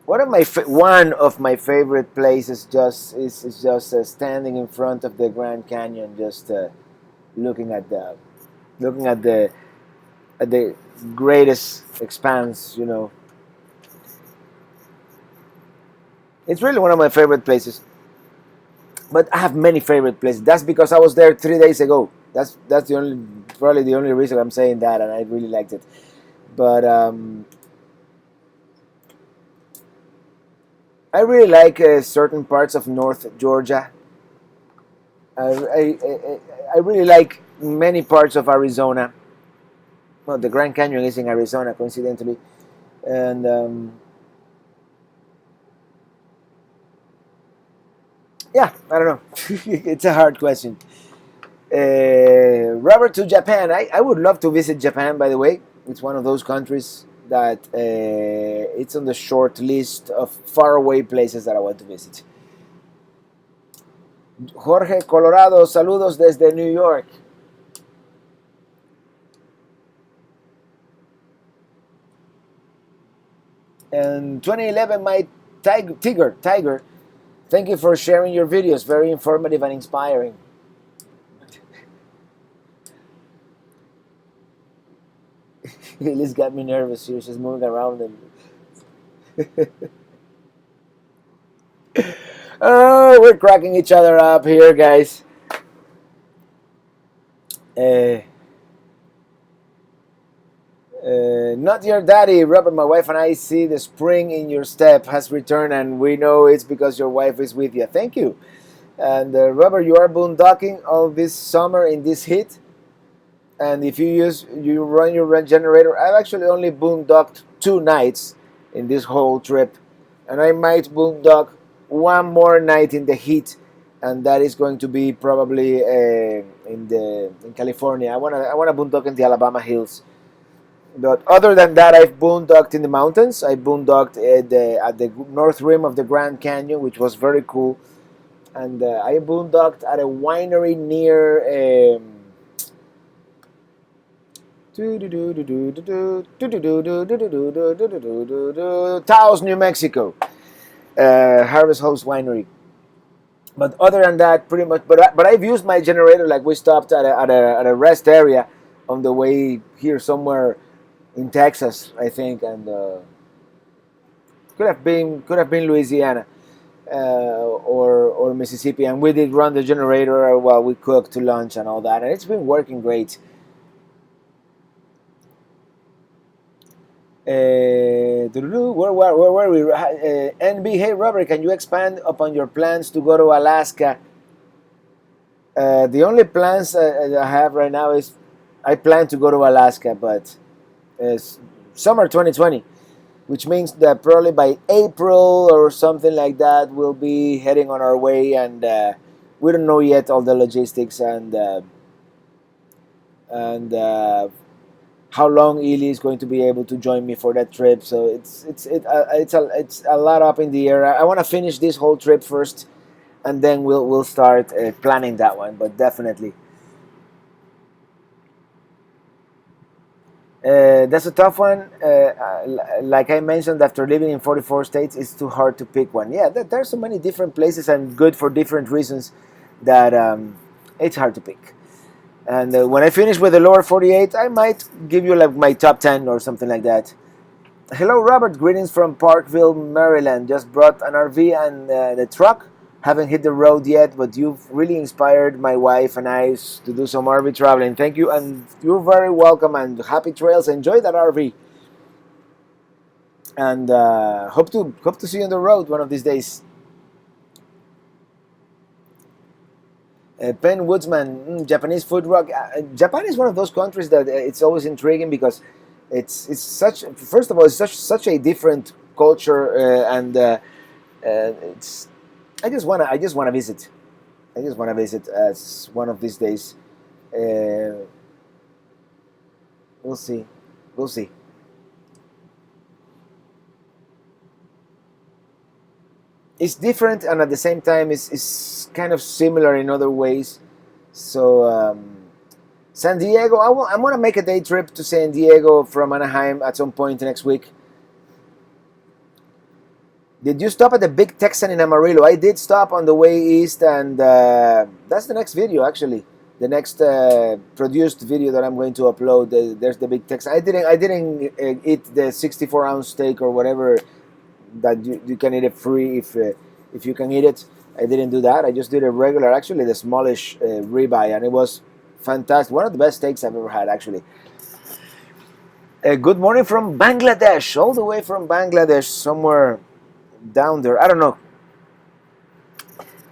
One of my favorite places is just standing in front of the Grand Canyon, just looking at looking at the greatest expanse. You know, it's really one of my favorite places. But I have many favorite places. That's because I was there 3 days ago. That's the only probably the only reason I'm saying that, and I really liked it. But I really like certain parts of North Georgia. I really like many parts of Arizona. Well, the Grand Canyon is in Arizona, coincidentally, and yeah, I don't know. It's a hard question. Robert, to Japan. I would love to visit Japan. By the way, it's one of those countries that it's on the short list of faraway places that I want to visit. Jorge Colorado, saludos desde New York. And 2011, my Tiger, thank you for sharing your videos. Very informative and inspiring. This got me nervous. She was just moving around and oh, we're cracking each other up here, guys. Uh, Not your daddy, Robert. My wife and I see the spring in your step has returned, and we know it's because your wife is with you. Thank you. And Robert, you are boondocking all this summer in this heat. And if you run your generator, I've actually only boondocked 2 nights in this whole trip, and I might boondock one more night in the heat, and that is going to be probably in California. I wanna boondock in the Alabama hills. But other than that, I've boondocked in the mountains. I boondocked at the north rim of the Grand Canyon, which was very cool, and I boondocked at a winery near. Taos, New Mexico, Harvest Host Winery. But other than that, pretty much. But I've used my generator. Like we stopped at a rest area on the way here somewhere in Texas, I think, and could have been Louisiana or Mississippi, and we did run the generator while we cooked to lunch and all that, and it's been working great. Where were we? NB, hey Robert, can you expand upon your plans to go to Alaska? The only plans I have right now is I plan to go to Alaska, but summer 2020, which means that probably by April or something like that, we'll be heading on our way, and we don't know yet all the logistics and how long Ely is going to be able to join me for that trip. So it's a lot up in the air. I want to finish this whole trip first, and then we'll start planning that one. But definitely, that's a tough one. Like I mentioned, after living in 44 states, it's too hard to pick one. Yeah, there's so many different places and good for different reasons that it's hard to pick. And when I finish with the lower 48, I might give you like my top 10 or something like that. Hello, Robert. Greetings from Parkville, Maryland. Just brought an RV and the truck. Haven't hit the road yet, but you've really inspired my wife and I to do some RV traveling. Thank you, and you're very welcome. And happy trails. Enjoy that RV, and hope to see you on the road one of these days. Penn Woodsman, Japanese food rock. Japan is one of those countries that it's always intriguing because it's such. First of all, it's such a different culture, and it's. I just wanna visit. I just wanna visit as one of these days. We'll see. We'll see. It's different, and at the same time it's kind of similar in other ways. So San Diego, I'm gonna make a day trip to San Diego from Anaheim at some point next week. Did you stop at the Big Texan in Amarillo? I did stop on the way east, and that's the next video actually. The next produced video that I'm going to upload. There's the Big Texan. I didn't eat the 64-ounce steak or whatever that you can eat it free if you can eat it. I didn't do that. I just did a regular, actually the smallish ribeye, and it was fantastic. One of the best steaks I've ever had, actually. Good morning from Bangladesh, all the way from Bangladesh, somewhere down there. I don't know.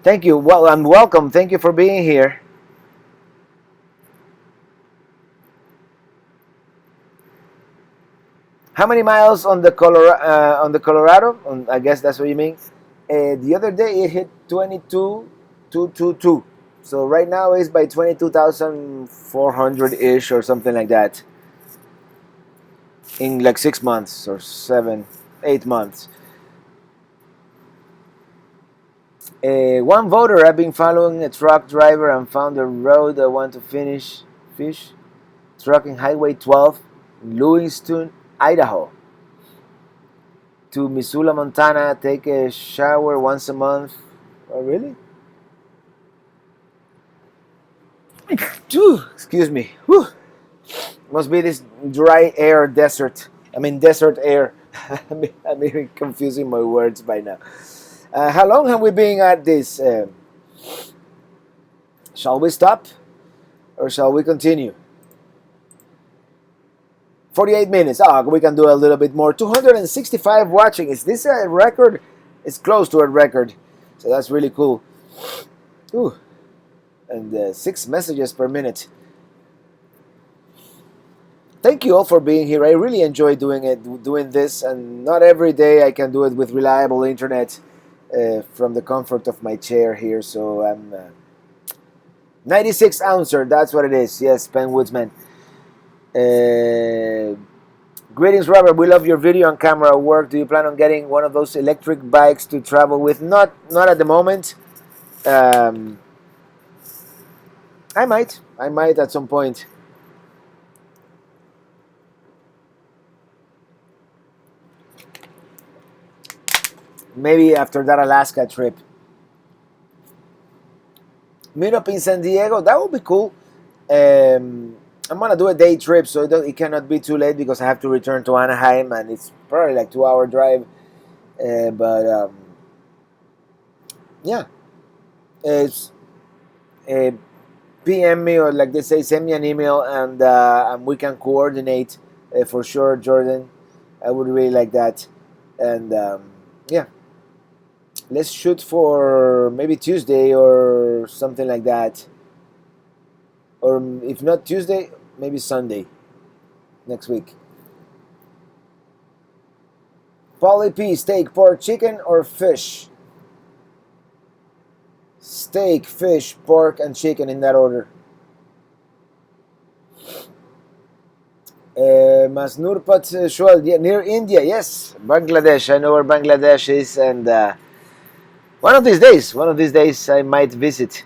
Thank you. Well, and welcome. Thank you for being here. How many miles on the Colorado? I guess that's what you mean. The other day it hit 22,222. So right now it's by 22,400 ish or something like that. In like 6 months or 7, 8 months. One voter. I've been following a truck driver and found a road I want to fish. Trucking Highway 12, Lewiston, Idaho, to Missoula, Montana. Take a shower once a month. Oh, really? Excuse me. Whew. Must be this dry air desert. I mean desert air. I'm even confusing my words by now. How long have we been at this? Shall we stop or shall we continue? 48 minutes. Oh, we can do a little bit more. 265 watching. Is this a record? It's close to a record. So that's really cool. Ooh. And 6 messages per minute. Thank you all for being here. I really enjoy doing this, and not every day I can do it with reliable internet from the comfort of my chair here. So I'm 96 ouncer. That's what it is. Yes, Penn Woodsman. Greetings, Robert. We love your video and camera work. Do you plan on getting one of those electric bikes to travel with? Not at the moment. I might at some point. Maybe after that Alaska trip. Meet up in San Diego. That would be cool. I'm gonna do a day trip, so it cannot be too late because I have to return to Anaheim, and it's probably like 2-hour drive. But yeah, it's PM me, or like they say, send me an email, and we can coordinate for sure, Jordan. I would really like that, and yeah, let's shoot for maybe Tuesday or something like that. Or if not Tuesday, maybe Sunday next week. Polly P, steak, pork, chicken, or fish? Steak, fish, pork, and chicken in that order. Masnurpat Shual, yeah, near India, yes. Bangladesh, I know where Bangladesh is, and one of these days, I might visit.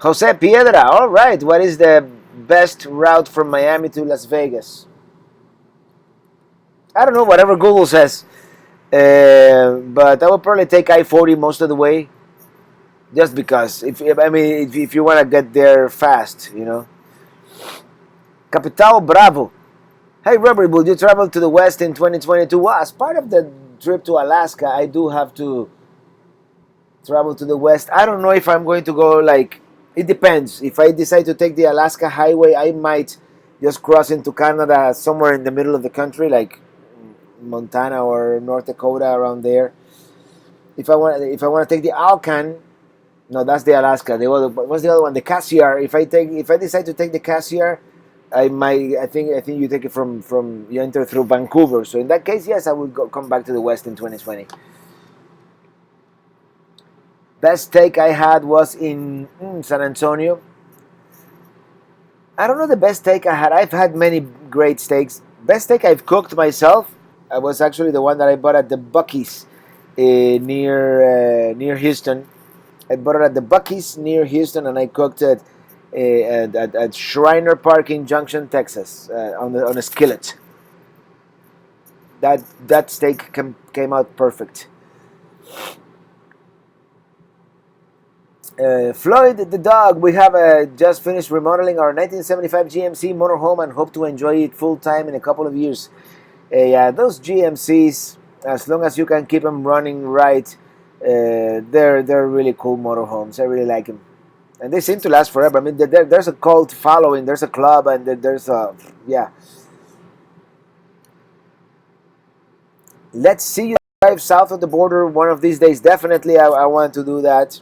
Jose Piedra, all right. What is the best route from Miami to Las Vegas? I don't know, whatever Google says. But I would probably take I-40 most of the way, just because. If you want to get there fast, you know. Capital Bravo. Hey Robert, will you travel to the West in 2022? Well, as part of the trip to Alaska, I do have to travel to the West. I don't know if I'm going to go like. It depends. If I decide to take the Alaska Highway, I might just cross into Canada somewhere in the middle of the country, like Montana or North Dakota, around there. If I want to take the Alcan, no, that's the Alaska. What's the other one? The Cassiar. If I decide to take the Cassiar, I think you take it from you enter through Vancouver. So in that case, yes, I would come back to the West in 2020. Best steak I had was in San Antonio. I don't know the best steak I had. I've had many great steaks. Best steak I've cooked myself. I was actually the one that I bought at the Buc-ee's near Houston. I bought it at the Buc-ee's near Houston, and I cooked it at Shriner Park in Junction, Texas, on a skillet. That steak came out perfect. Floyd the dog, we have just finished remodeling our 1975 GMC motorhome and hope to enjoy it full time in a couple of years. Yeah, those GMCs, as long as you can keep them running right, they're really cool motorhomes. I really like them, and they seem to last forever. I mean, there's a cult following, there's a club, and there's a yeah. Let's see you drive south of the border one of these days. Definitely, I want to do that.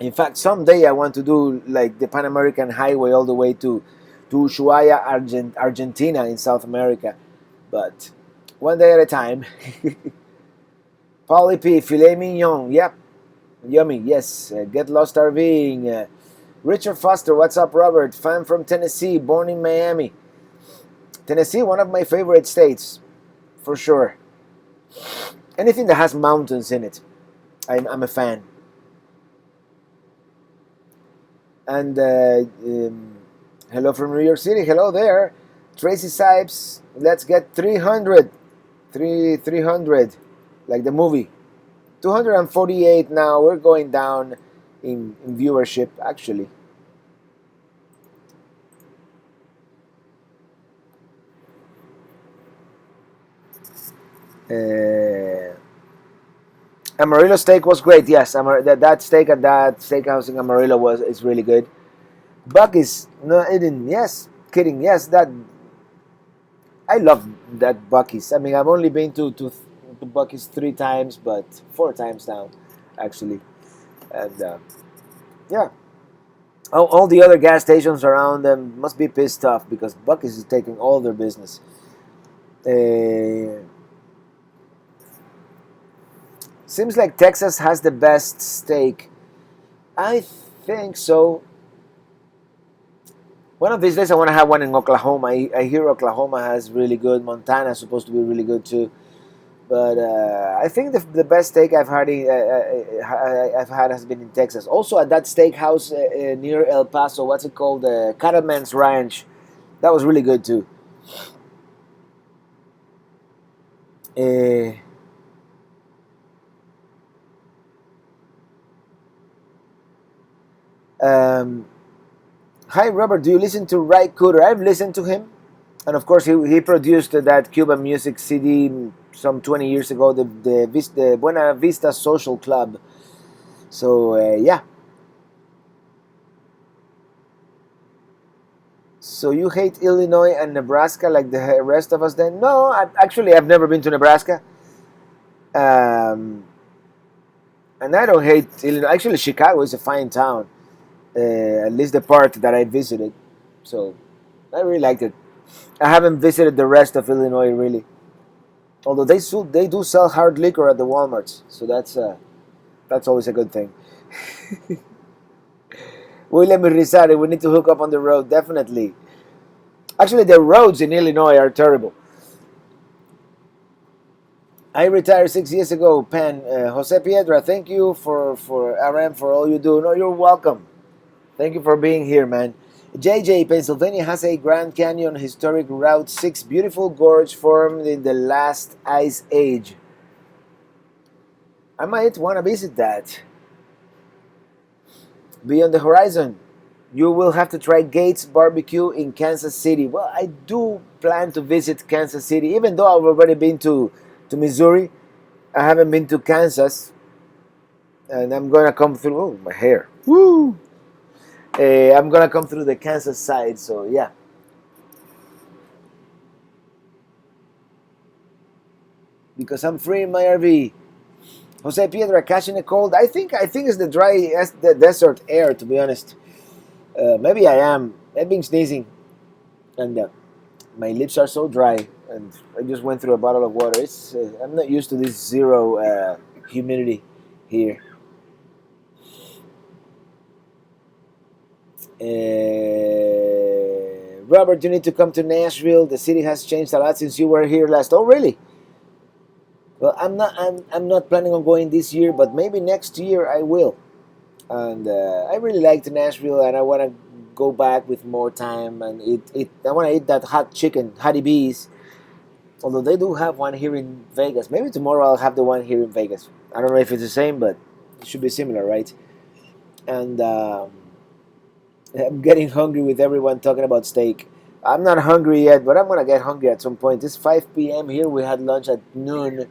In fact, someday I want to do like the Pan American Highway all the way to Ushuaia, Argentina in South America. But one day at a time. Paulie P, filet mignon. Yep. Yummy. Yes. Get lost RVing. Richard Foster, what's up, Robert? Fan from Tennessee, born in Miami. Tennessee, one of my favorite states, for sure. Anything that has mountains in it, I'm a fan. And hello from New York City. Hello there. Tracy Sipes, let's get 300. 300, like the movie. 248 now. We're going down in viewership, actually. Amarillo steak was great. Yes, that steak at that steakhouse in Amarillo is really good. Buc-ee's, no, it didn't. Yes, kidding. Yes, that I love that Buc-ee's. I mean, I've only been to Buc-ee's 3 times, but 4 times now, actually. And yeah, all the other gas stations around them must be pissed off because Buc-ee's is taking all their business. Seems like Texas has the best steak. I think so. One of these days, I want to have one in Oklahoma. I hear Oklahoma has really good. Montana is supposed to be really good too. But I think the best steak I've had has been in Texas. Also at that steakhouse near El Paso. What's it called? Cattleman's Ranch. That was really good too. Uh, um, Hi Robert, do you listen to Ry Cooder? I've listened to him, and of course he produced that Cuban music CD some 20 years ago, the Buena Vista Social Club. So yeah. So you hate Illinois and Nebraska like the rest of us? Then no, I've never been to Nebraska, um, and I don't hate Illinois. Actually, Chicago is a fine town, at least the part that I visited. So I really liked it. I haven't visited the rest of Illinois really. Although they do sell hard liquor at the Walmarts, so that's always a good thing. William Rizari, we need to hook up on the road, definitely. Actually, the roads in Illinois are terrible. I retired 6 years ago, Pan. Jose Piedra, thank you for RM for all you do. No, you're welcome. Thank you for being here, man. JJ, Pennsylvania has a Grand Canyon historic Route 6 beautiful gorge formed in the last ice age. I might want to visit that. Beyond the horizon, you will have to try Gates Barbecue in Kansas City. Well, I do plan to visit Kansas City, even though I've already been to Missouri. I haven't been to Kansas, and I'm gonna come through. Oh, my hair! Woo! I'm gonna come through the Kansas side, so yeah. Because I'm free in my RV. Jose Piedra, catching a cold. I think it's the dry, the desert air. To be honest, maybe I am. I've been sneezing, and my lips are so dry. And I just went through a bottle of water. I'm not used to this zero humidity here. Robert, you need to come to Nashville. The city has changed a lot since you were here last. Oh, really? Well, I'm not planning on going this year, but maybe next year I will. And I really liked Nashville, and I want to go back with more time and eat. I want to eat that hot chicken, Hattie B's. Although they do have one here in Vegas. Maybe tomorrow I'll have the one here in Vegas. I don't know if it's the same, but it should be similar, right? And I'm getting hungry with everyone talking about steak. I'm not hungry yet, but I'm gonna get hungry at some point. It's 5 p.m. here. We had lunch at noon,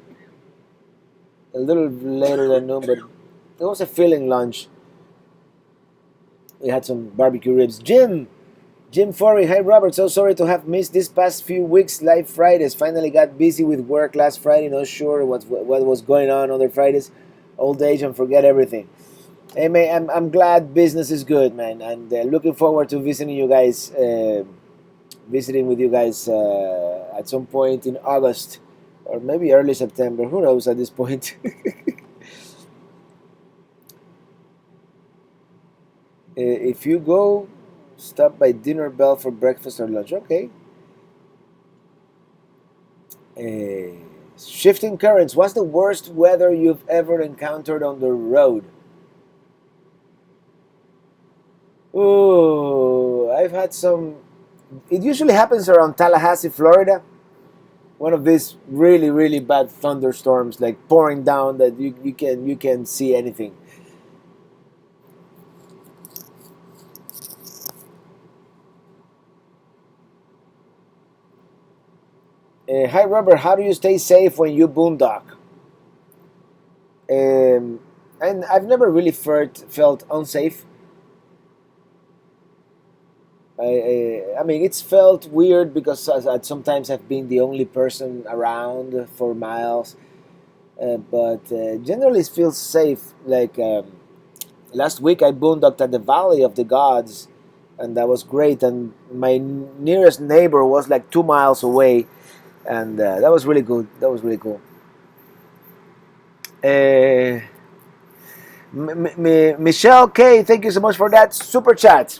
a little later than noon, but it was a filling lunch. We had some barbecue ribs. Jim Forey, hi Robert. So sorry to have missed this past few weeks live Fridays. Finally got busy with work last Friday. Not sure what was going on other Fridays. Old age and forget everything. Hey man, I'm glad business is good, man, and looking forward to visiting with you guys at some point in August or maybe early September. Who knows at this point? If you go, stop by Dinner Bell for breakfast or lunch. Okay. Shifting currents. What's the worst weather you've ever encountered on the road? Oh, I've had some. It usually happens around Tallahassee, Florida. One of these really, really bad thunderstorms, like pouring down that you can see anything. Hi Robert, how do you stay safe when you boondock? And I've never really felt unsafe. I mean, it's felt weird because sometimes I've been the only person around for miles, but generally it feels safe. Like last week, I boondocked at the Valley of the Gods, and that was great. And my nearest neighbor was like 2 miles away, and that was really good. That was really cool. Uh, Michelle K, thank you so much for that super chat.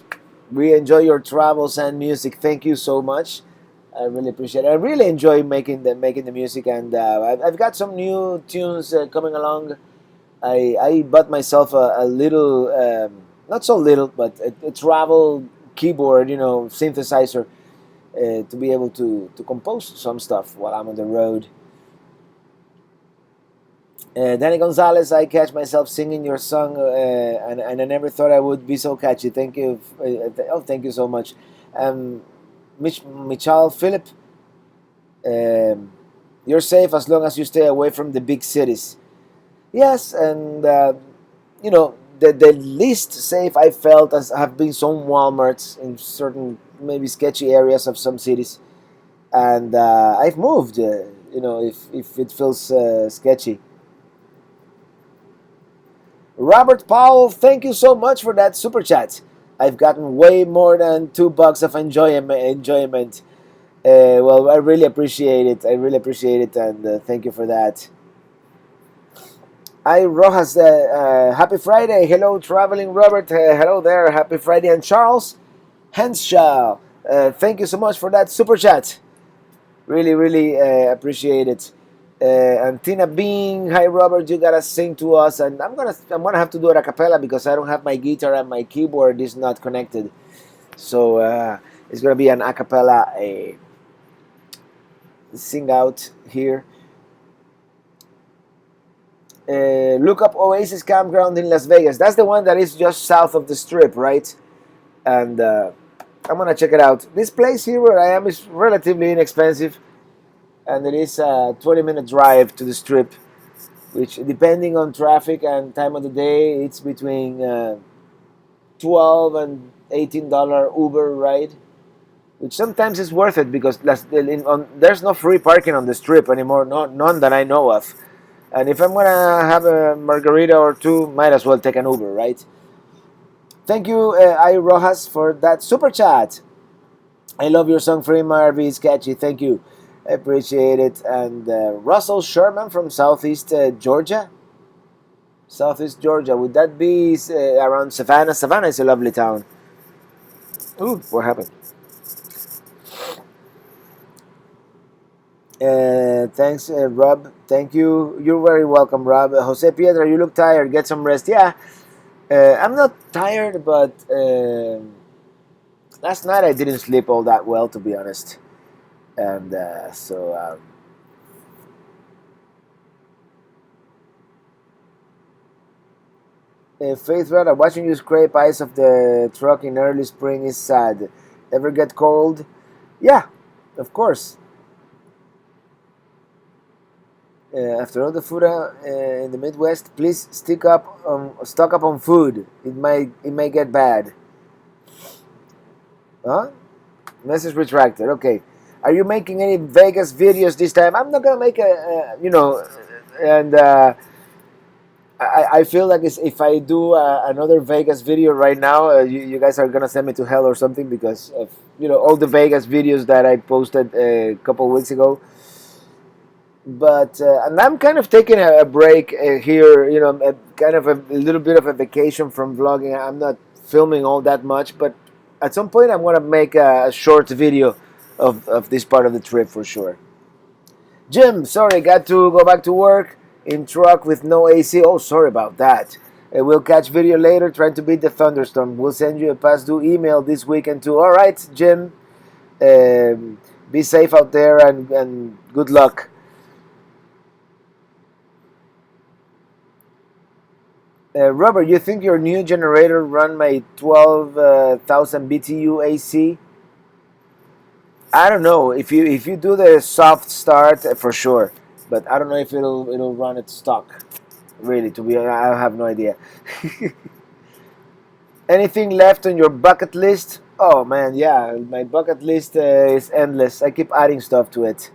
We enjoy your travels and music. Thank you so much. I really appreciate it. I really enjoy making the music, and I've got some new tunes coming along. I bought myself a little, not so little, but a travel keyboard, synthesizer, to be able to compose some stuff while I'm on the road. Danny Gonzalez, I catch myself singing your song, and I never thought I would be so catchy. Thank you. Thank you so much. Michal Philip, um, you're safe as long as you stay away from the big cities. Yes, and the least safe I felt as have been some WalMarts in certain maybe sketchy areas of some cities, and I've moved. If it feels sketchy. Robert Powell, thank you so much for that super chat. I've gotten way more than $2 of enjoyment. Well, I really appreciate it. I really appreciate it, and thank you for that. I Rojas, happy Friday. Hello, traveling Robert. Hello there. Happy Friday, and Charles Henshaw. Thank you so much for that super chat. Really, really appreciate it. And Tina Bean, hi Robert, you gotta sing to us, and I'm gonna have to do it a cappella because I don't have my guitar and my keyboard is not connected. So it's gonna be an a cappella sing out here. Look up Oasis Campground in Las Vegas. That's the one that is just south of the Strip, right? And I'm gonna check it out. This place here where I am is relatively inexpensive, and it is a 20-minute drive to the Strip, which, depending on traffic and time of the day, it's between $12 and $18 Uber ride, which sometimes is worth it because there's no free parking on the Strip anymore, none that I know of. And if I'm gonna have a margarita or two, might as well take an Uber, right? Thank you, I Rojas, for that super chat. I love your song, Free Marby. It's catchy. Thank you. I appreciate it. And Russell Sherman from Southeast Georgia. Southeast Georgia. Would that be around Savannah? Savannah is a lovely town. Ooh, what happened? Thanks, Rob. Thank you. You're very welcome, Rob. Jose Piedra, you look tired. Get some rest. Yeah, I'm not tired, but last night I didn't sleep all that well, to be honest. And Faith Rada, watching you scrape ice off the truck in early spring is sad. Ever get cold? Yeah, of course. After all the food in the Midwest, please stock up on food. It may get bad. Huh? Message retracted. Okay. Are you making any Vegas videos this time? I'm not gonna make and I feel like if I do another Vegas video right now, you guys are gonna send me to hell or something because of all the Vegas videos that I posted a couple weeks ago. But and I'm kind of taking a break here, kind of a little bit of a vacation from vlogging. I'm not filming all that much, but at some point I'm gonna make a short video of this part of the trip for sure. Jim, sorry, got to go back to work in truck with no AC. Oh, sorry about that. We'll catch video later trying to beat the thunderstorm. We'll send you a past due email this weekend too. All right, Jim. Be safe out there and good luck. Robert, you think your new generator run my 12,000 BTU AC? I don't know. If you do the soft start, for sure, but I don't know if it'll run at stock. Really, to be honest, I have no idea. Anything left on your bucket list? Oh man, yeah, my bucket list is endless. I keep adding stuff to it.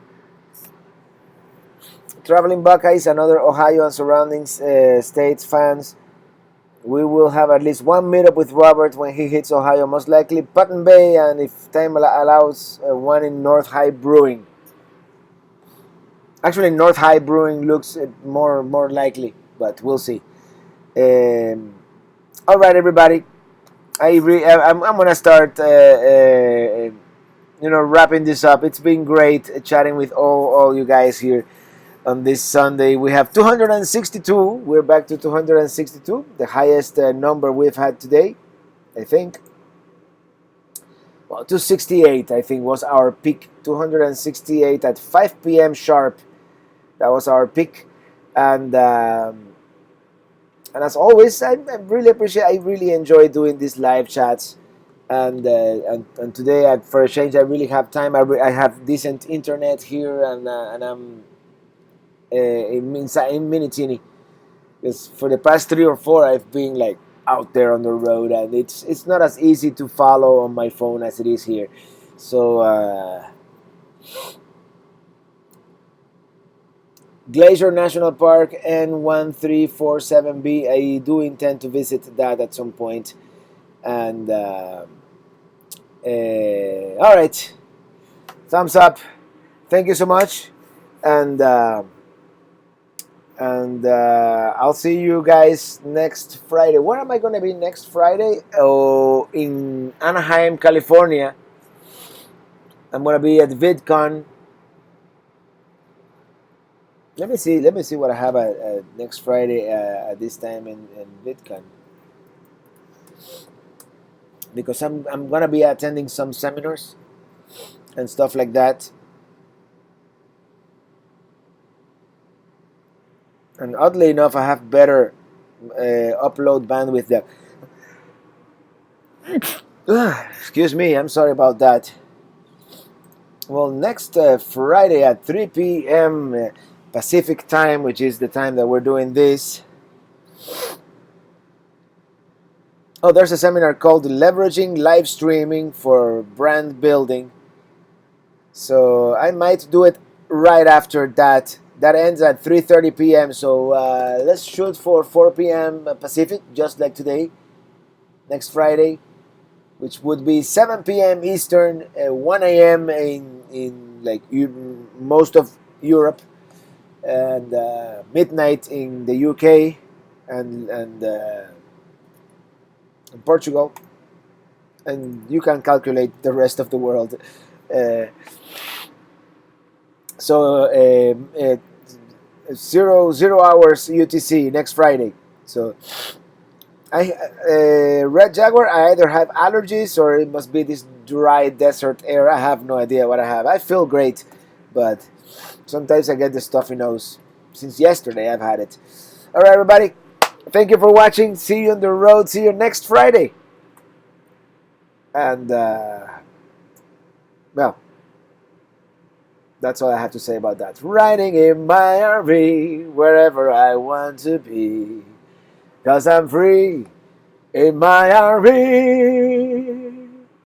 Traveling Buckeyes, another Ohio and surrounding states fans. We will have at least one meetup with Robert when he hits Ohio, most likely Putnam Bay, and if time allows, one in North High Brewing. Actually, North High Brewing looks more likely, but we'll see. All right, everybody. I'm gonna start wrapping this up. It's been great chatting with all you guys here on this Sunday. We have 262. We're back to 262, the highest number we've had today, I think. Well, 268, I think, was our peak. 268 at 5 p.m. sharp. That was our peak. And as always, I really enjoy doing these live chats. And today, for a change, I really have time. I have decent internet here, and I'm in Minitini, because for the past 3 or 4 I've been like out there on the road, and it's not as easy to follow on my phone as it is here. So Glacier National Park N1347B, I do intend to visit that at some point. And all right, thumbs up. Thank you so much, and I'll see you guys next Friday. Where am I going to be next Friday? Oh, in Anaheim, California. I'm going to be at VidCon. Let me see. Let me see what I have next Friday at this time in VidCon, because I'm going to be attending some seminars and stuff like that. And oddly enough, I have better upload bandwidth there. Excuse me, I'm sorry about that. Well, next Friday at 3 p.m. Pacific time, which is the time that we're doing this. Oh, there's a seminar called Leveraging Live Streaming for Brand Building. So I might do it right after that. That ends at 3:30 p.m. So let's shoot for 4 p.m. Pacific, just like today, next Friday, which would be 7 p.m. Eastern, 1 a.m. in like most of Europe, and midnight in the UK and in Portugal, and you can calculate the rest of the world. So 0 hours UTC next Friday. So Red Jaguar, I either have allergies or it must be this dry desert air. I have no idea what I have. I feel great, but sometimes I get the stuffy nose. Since yesterday I've had it. All right, everybody. Thank you for watching. See you on the road. See you next Friday. And, well, that's all I have to say about that. Riding in my RV, wherever I want to be. 'Cause I'm free in my RV.